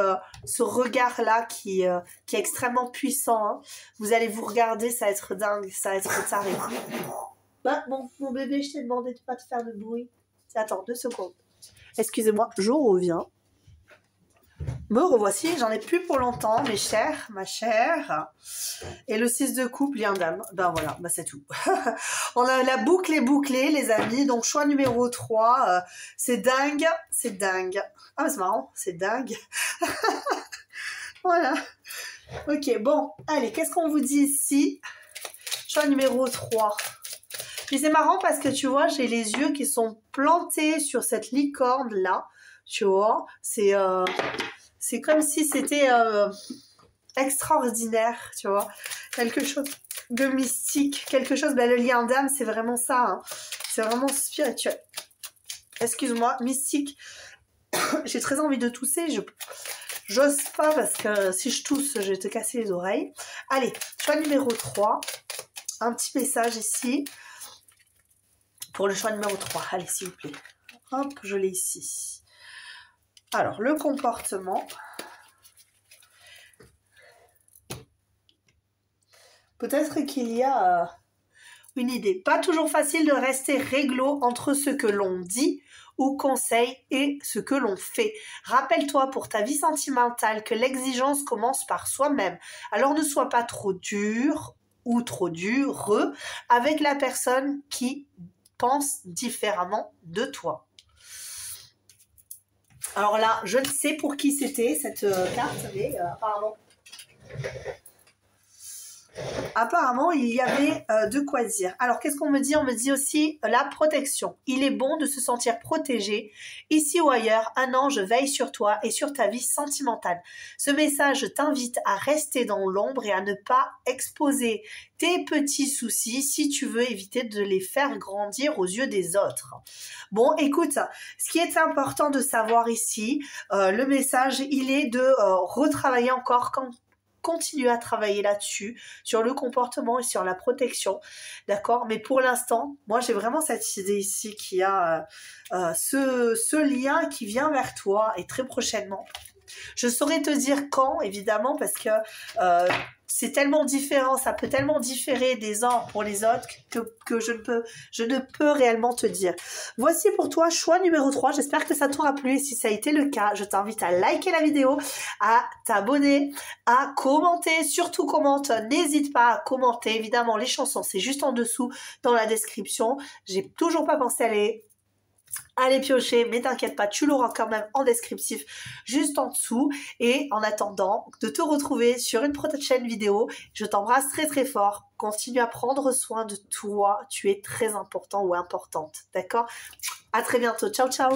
ce regard-là qui est extrêmement puissant. Hein. Vous allez vous regarder, ça va être dingue, ça va être taré. Bah, mon bébé, je t'ai demandé de pas te faire de bruit. Attends, 2 secondes. Excusez-moi, je reviens. Me revoici, j'en ai plus pour longtemps, mes chers, ma chère. Et le 6 de coupe, lien d'âme. Ben voilà, ben c'est tout. La boucle est bouclée, les amis. Donc, choix numéro 3. C'est dingue, c'est dingue. Ah, mais c'est marrant, c'est dingue. Voilà. Ok, bon, allez, qu'est-ce qu'on vous dit ici? Choix numéro 3. Puis c'est marrant parce que tu vois, j'ai les yeux qui sont plantés sur cette licorne là, tu vois, c'est comme si c'était extraordinaire, tu vois, quelque chose de mystique, quelque chose, ben, le lien d'âme c'est vraiment ça, hein. C'est vraiment spirituel. Excuse-moi, mystique, j'ai très envie de tousser, j'ose pas parce que si je tousse, je vais te casser les oreilles. Allez, choix numéro 3, un petit message ici. Pour le choix numéro 3, allez s'il vous plaît. Hop, je l'ai ici. Alors, le comportement. Peut-être qu'il y a une idée. Pas toujours facile de rester réglo entre ce que l'on dit ou conseille et ce que l'on fait. Rappelle-toi pour ta vie sentimentale que l'exigence commence par soi-même. Alors ne sois pas trop dur ou trop dur avec la personne qui pense différemment de toi. Alors là, je ne sais pour qui c'était cette carte, mais apparemment, il y avait de quoi dire. Alors, qu'est-ce qu'on me dit? On me dit aussi la protection. Il est bon de se sentir protégé. Ici ou ailleurs, un ange veille sur toi et sur ta vie sentimentale. Ce message t'invite à rester dans l'ombre et à ne pas exposer tes petits soucis si tu veux éviter de les faire grandir aux yeux des autres. Bon, écoute, ce qui est important de savoir ici, le message, il est de retravailler encore continuer à travailler là-dessus, sur le comportement et sur la protection, d'accord? Mais pour l'instant, moi j'ai vraiment cette idée ici qu'il y a ce lien qui vient vers toi et très prochainement. Je saurais te dire quand, évidemment, parce que c'est tellement différent, ça peut tellement différer des uns pour les autres que je ne peux réellement te dire. Voici pour toi choix numéro 3. J'espère que ça t'aura plu et si ça a été le cas, je t'invite à liker la vidéo, à t'abonner, à commenter, surtout commente, n'hésite pas à commenter. Évidemment, les chansons, c'est juste en dessous dans la description. J'ai toujours pas pensé à les piocher, mais t'inquiète pas, tu l'auras quand même en descriptif juste en dessous. Et en attendant de te retrouver sur une prochaine vidéo, je t'embrasse très très fort. Continue à prendre soin de toi, tu es très important ou importante, d'accord? À très bientôt, ciao ciao.